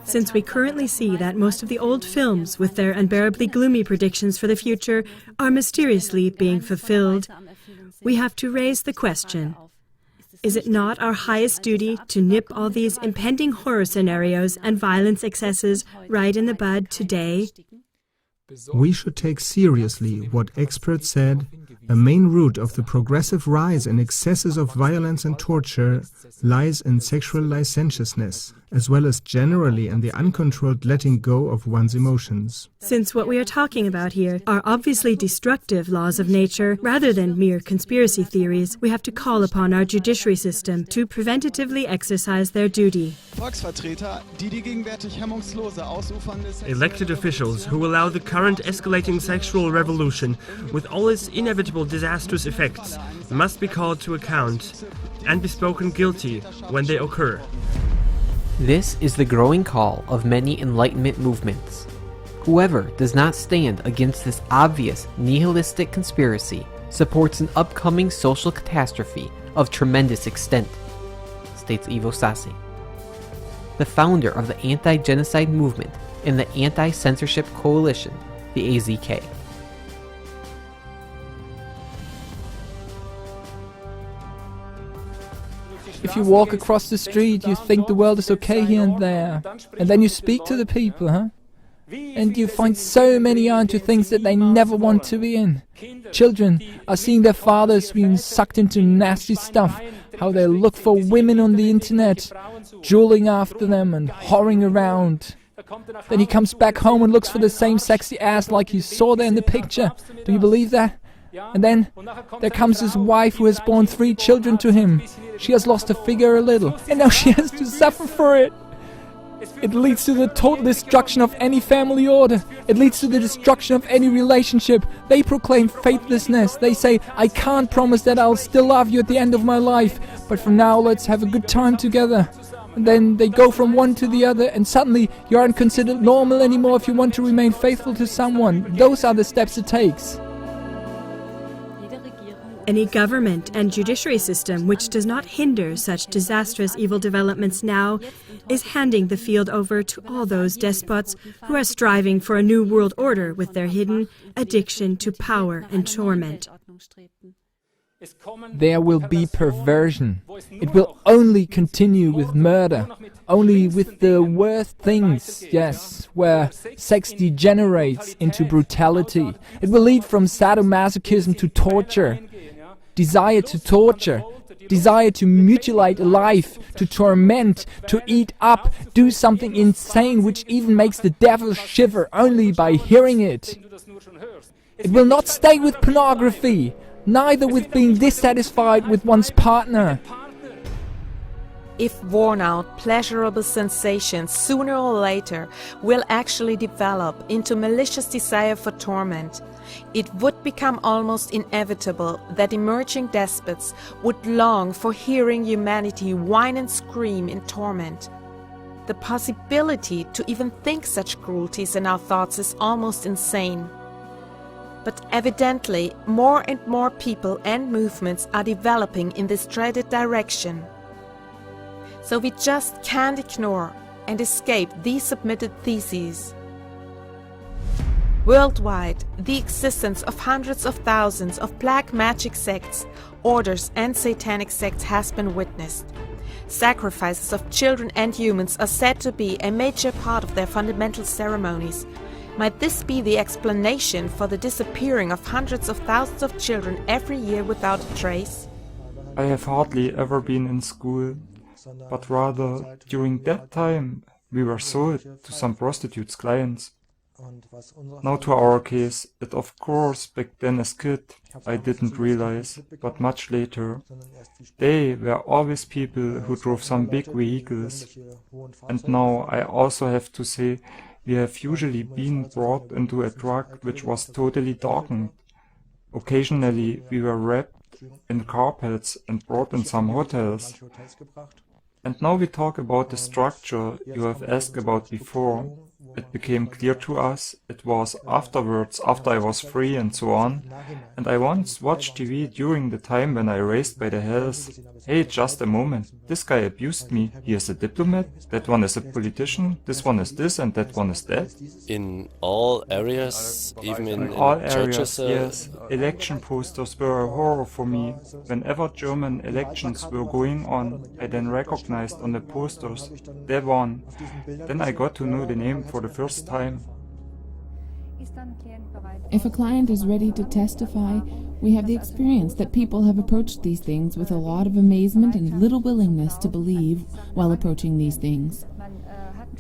S2: Since we currently see that most of the old films with their unbearably gloomy predictions for the future are mysteriously being fulfilled, we have to raise the question, is it not our highest duty to nip all these impending horror scenarios and violence excesses right in the bud today?
S3: We should take seriously what experts said: a main root of the progressive rise in excesses of violence and torture lies in sexual licentiousness, as well as generally in the uncontrolled letting go of one's emotions.
S2: Since what we are talking about here are obviously destructive laws of nature rather than mere conspiracy theories, we have to call upon our judiciary system to preventatively exercise their duty.
S12: Elected officials who allow the current escalating sexual revolution with all its inevitable disastrous effects must be called to account and be spoken guilty when they occur.
S1: This is the growing call of many Enlightenment movements. Whoever does not stand against this obvious nihilistic conspiracy supports an upcoming social catastrophe of tremendous extent, states Ivo Sassi, the founder of the anti-genocide movement and the anti-censorship coalition, the AZK.
S18: If you walk across the street, you think the world is okay here and there. And then you speak to the people, huh? And you find so many onto things that they never want to be in. Children are seeing their fathers being sucked into nasty stuff, how they look for women on the internet, drooling after them and whoring around. Then he comes back home and looks for the same sexy ass like you saw there in the picture. Do you believe that? And then there comes his wife who has borne 3 children to him. She has lost her figure a little, and now she has to suffer for it. It leads to the total destruction of any family order. It leads to the destruction of any relationship. They proclaim faithlessness. They say, I can't promise that I'll still love you at the end of my life, but for now let's have a good time together. And then they go from one to the other, and suddenly you aren't considered normal anymore if you want to remain faithful to someone. Those are the steps it takes.
S2: Any government and judiciary system which does not hinder such disastrous evil developments now is handing the field over to all those despots who are striving for a new world order with their hidden addiction to power and torment.
S18: There will be perversion. It will only continue with murder, only with the worst things, yes, where sex degenerates into brutality. It will lead from sadomasochism to torture, desire to torture, desire to mutilate a life, to torment, to eat up, do something insane which even makes the devil shiver only by hearing it. It will not stay with pornography, neither with being dissatisfied with one's partner.
S4: If worn out, pleasurable sensations sooner or later will actually develop into malicious desire for torment, it would become almost inevitable that emerging despots would long for hearing humanity whine and scream in torment. The possibility to even think such cruelties in our thoughts is almost insane. But evidently, more and more people and movements are developing in this dreaded direction. So we just can't ignore and escape these submitted theses. Worldwide, the existence of hundreds of thousands of black magic sects, orders and satanic sects has been witnessed. Sacrifices of children and humans are said to be a major part of their fundamental ceremonies. Might this be the explanation for the disappearing of hundreds of thousands of children every year without a trace?
S11: I have hardly ever been in school, but rather during that time we were sold to some prostitutes' clients. Now to our case, it of course back then as kid I didn't realize, but much later. They were always people who drove some big vehicles, and now I also have to say we have usually been brought into a truck which was totally darkened. Occasionally we were wrapped in carpets and brought in some hotels. And now we talk about the structure you have asked about before. It became clear to us, it was afterwards, after I was free and so on, and I once watched TV during the time when I raced by the hills. Hey, just a moment, this guy abused me, he is a diplomat, that one is a politician, this one is this and that one is that.
S6: In all areas, even in
S11: all
S6: churches?
S11: Areas, yes. Election posters were a horror for me. Whenever German elections were going on, I then recognized on the posters, they won. Then I got to know the name for the first time.
S15: If a client is ready to testify, we have the experience that people have approached these things with a lot of amazement and little willingness to believe while approaching these things.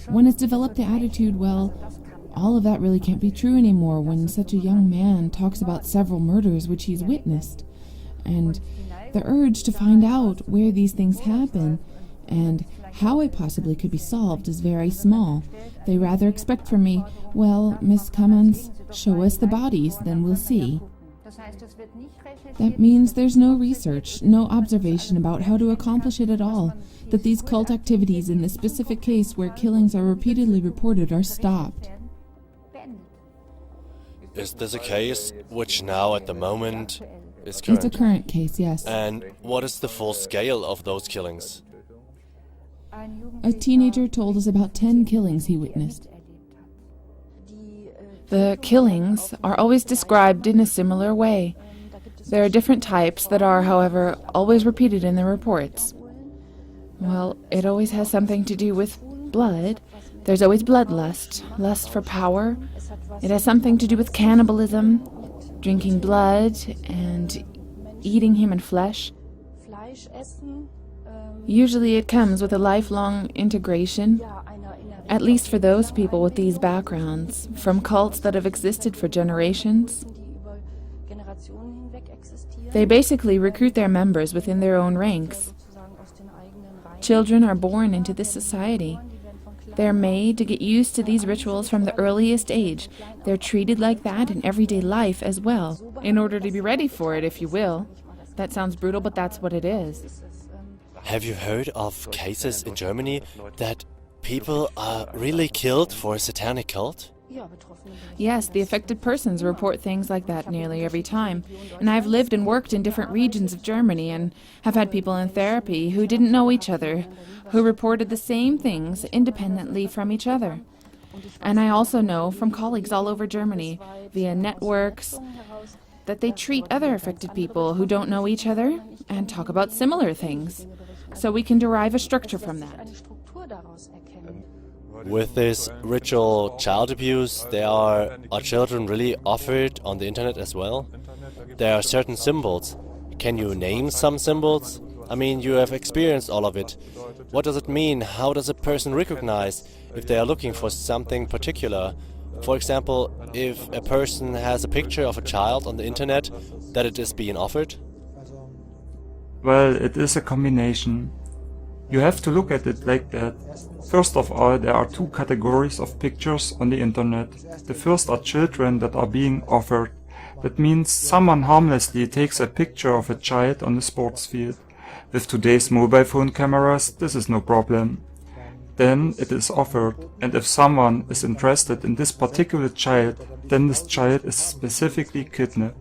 S15: One has developed the attitude, well, all of that really can't be true anymore when such a young man talks about several murders which he's witnessed. And the urge to find out where these things happen and how it possibly could be solved is very small. They rather expect from me, well, Miss Cummins, show us the bodies, then we'll see. That means there's no research, no observation about how to accomplish it at all, that these cult activities in the specific case where killings are repeatedly reported are stopped.
S6: Is this a case which now at the moment is current?
S15: It's a current case, yes.
S6: And what is the full scale of those killings?
S15: A teenager told us about 10 killings he witnessed. The killings are always described in a similar way. There are different types that are, however, always repeated in the reports. Well, it always has something to do with blood. There's always bloodlust, lust for power. It has something to do with cannibalism, drinking blood, and eating human flesh. Usually it comes with a lifelong integration, at least for those people with these backgrounds, from cults that have existed for generations. They basically recruit their members within their own ranks. Children are born into this society. They're made to get used to these rituals from the earliest age. They're treated like that in everyday life as well, in order to be ready for it, if you will. That sounds brutal, but that's what it is.
S6: Have you heard of cases in Germany that people are really killed for a satanic cult?
S15: Yes, the affected persons report things like that nearly every time. And I've lived and worked in different regions of Germany and have had people in therapy who didn't know each other, who reported the same things independently from each other. And I also know from colleagues all over Germany, via networks, that they treat other affected people who don't know each other and talk about similar things. So we can derive a structure from that.
S6: With this ritual child abuse, are children really offered on the internet as well? There are certain symbols. Can you name some symbols? I mean, you have experienced all of it. What does it mean? How does a person recognize if they are looking for something particular? For example, if a person has a picture of a child on the internet, that it is being offered?
S11: Well, it is a combination. You have to look at it like that. First of all, there are two categories of pictures on the internet. The first are children that are being offered. That means someone harmlessly takes a picture of a child on the sports field. With today's mobile phone cameras, this is no problem. Then it is offered, and if someone is interested in this particular child, then this child is specifically kidnapped.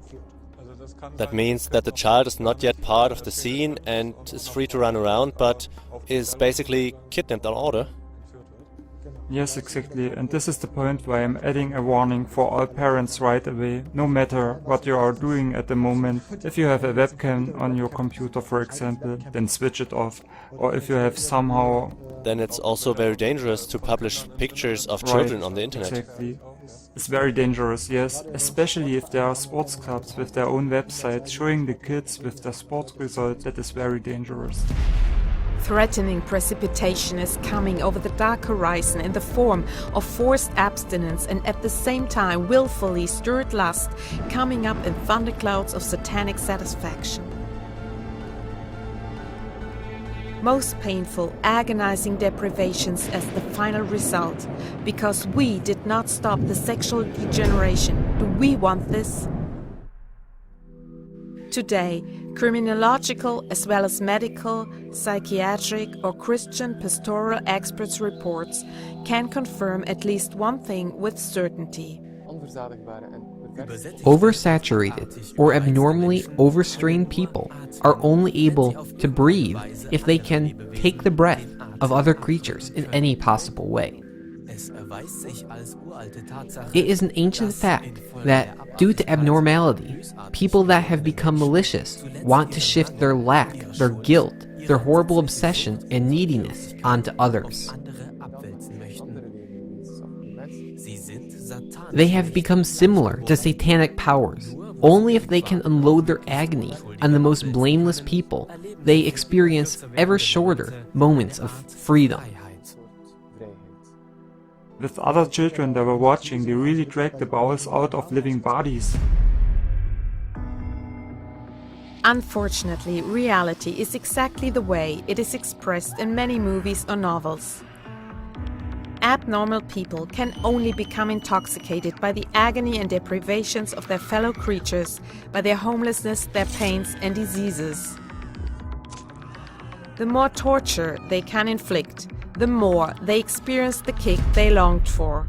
S6: That means that the child is not yet part of the scene and is free to run around, but is basically kidnapped on order.
S11: Yes, exactly, and this is the point why I'm adding a warning for all parents right away, no matter what you are doing at the moment. If you have a webcam on your computer, for example, then switch it off. Or if you have somehow...
S6: Then it's also very dangerous to publish pictures of children on the internet.
S11: Exactly. It's very dangerous, yes, especially if there are sports clubs with their own website showing the kids with their sports results. That is very dangerous.
S4: Threatening precipitation is coming over the dark horizon in the form of forced abstinence and at the same time willfully stirred lust coming up in thunderclouds of satanic satisfaction. Most painful, agonizing deprivations as the final result, because we did not stop the sexual degeneration. Do we want this? Today, criminological as well as medical, psychiatric or Christian pastoral experts' reports can confirm at least one thing with certainty.
S1: Oversaturated or abnormally overstrained people are only able to breathe if they can take the breath of other creatures in any possible way. It is an ancient fact that, due to abnormality, people that have become malicious want to shift their lack, their guilt, their horrible obsession and neediness onto others. They have become similar to satanic powers. Only if they can unload their agony on the most blameless people, they experience ever shorter moments of freedom.
S11: With other children that were watching, they really dragged the bowels out of living bodies.
S4: Unfortunately, reality is exactly the way it is expressed in many movies or novels. Abnormal people can only become intoxicated by the agony and deprivations of their fellow creatures, by their homelessness, their pains and diseases. The more torture they can inflict, the more they experience the kick they longed for.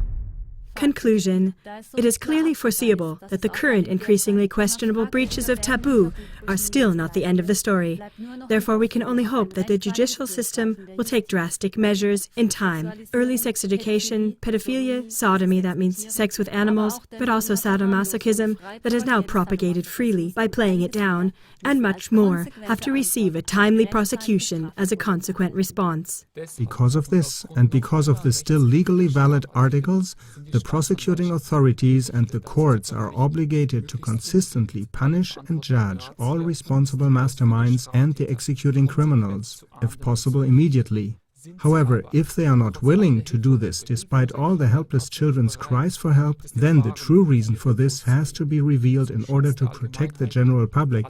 S2: Conclusion. It is clearly foreseeable that the current increasingly questionable breaches of taboo are still not the end of the story. Therefore, we can only hope that the judicial system will take drastic measures in time. Early sex education, pedophilia, sodomy, that means sex with animals, but also sadomasochism, that is now propagated freely by playing it down, and much more, have to receive a timely prosecution as a consequent response.
S3: Because of this, and because of the still legally valid articles, the prosecuting authorities and the courts are obligated to consistently punish and judge all responsible masterminds and the executing criminals, if possible immediately. However, if they are not willing to do this despite all the helpless children's cries for help, then the true reason for this has to be revealed in order to protect the general public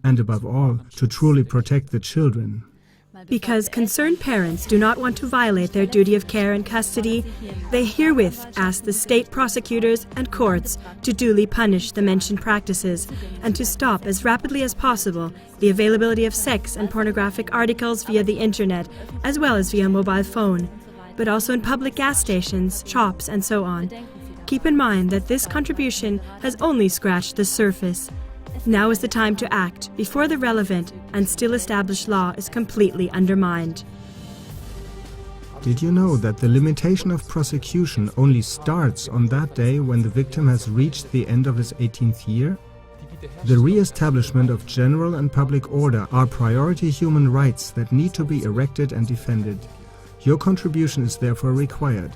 S3: and, above all, to truly protect the children.
S2: Because concerned parents do not want to violate their duty of care and custody, they herewith ask the state prosecutors and courts to duly punish the mentioned practices and to stop as rapidly as possible the availability of sex and pornographic articles via the internet, as well as via mobile phone, but also in public gas stations, shops, and so on. Keep in mind that this contribution has only scratched the surface. Now is the time to act before the relevant and still established law is completely undermined.
S3: Did you know that the limitation of prosecution only starts on that day when the victim has reached the end of his 18th year? The re-establishment of general and public order are priority human rights that need to be erected and defended. Your contribution is therefore required.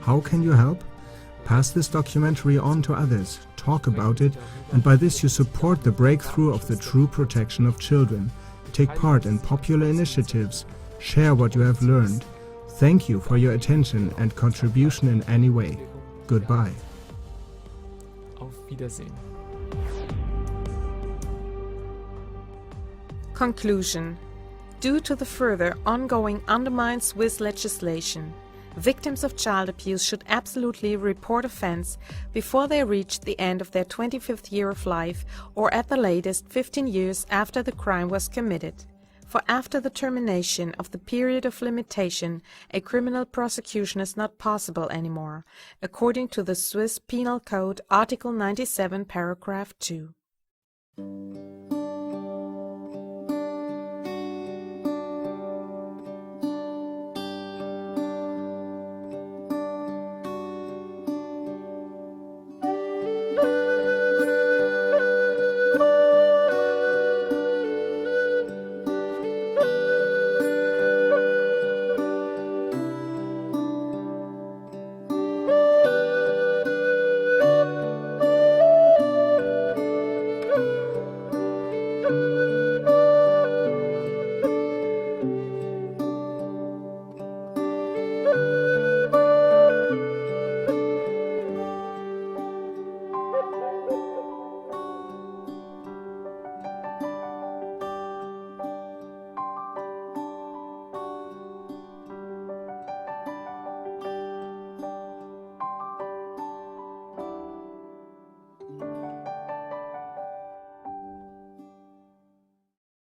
S3: How can you help? Pass this documentary on to others, talk about it, and by this you support the breakthrough of the true protection of children. Take part in popular initiatives, share what you have learned. Thank you for your attention and contribution in any way. Goodbye.
S18: Auf Wiedersehen.
S4: Conclusion. Due to the further ongoing undermined Swiss legislation, victims of child abuse should absolutely report offense before they reach the end of their 25th year of life or at the latest 15 years after the crime was committed. For after the termination of the period of limitation, a criminal prosecution is not possible anymore, according to the Swiss Penal Code, Article 97, Paragraph 2.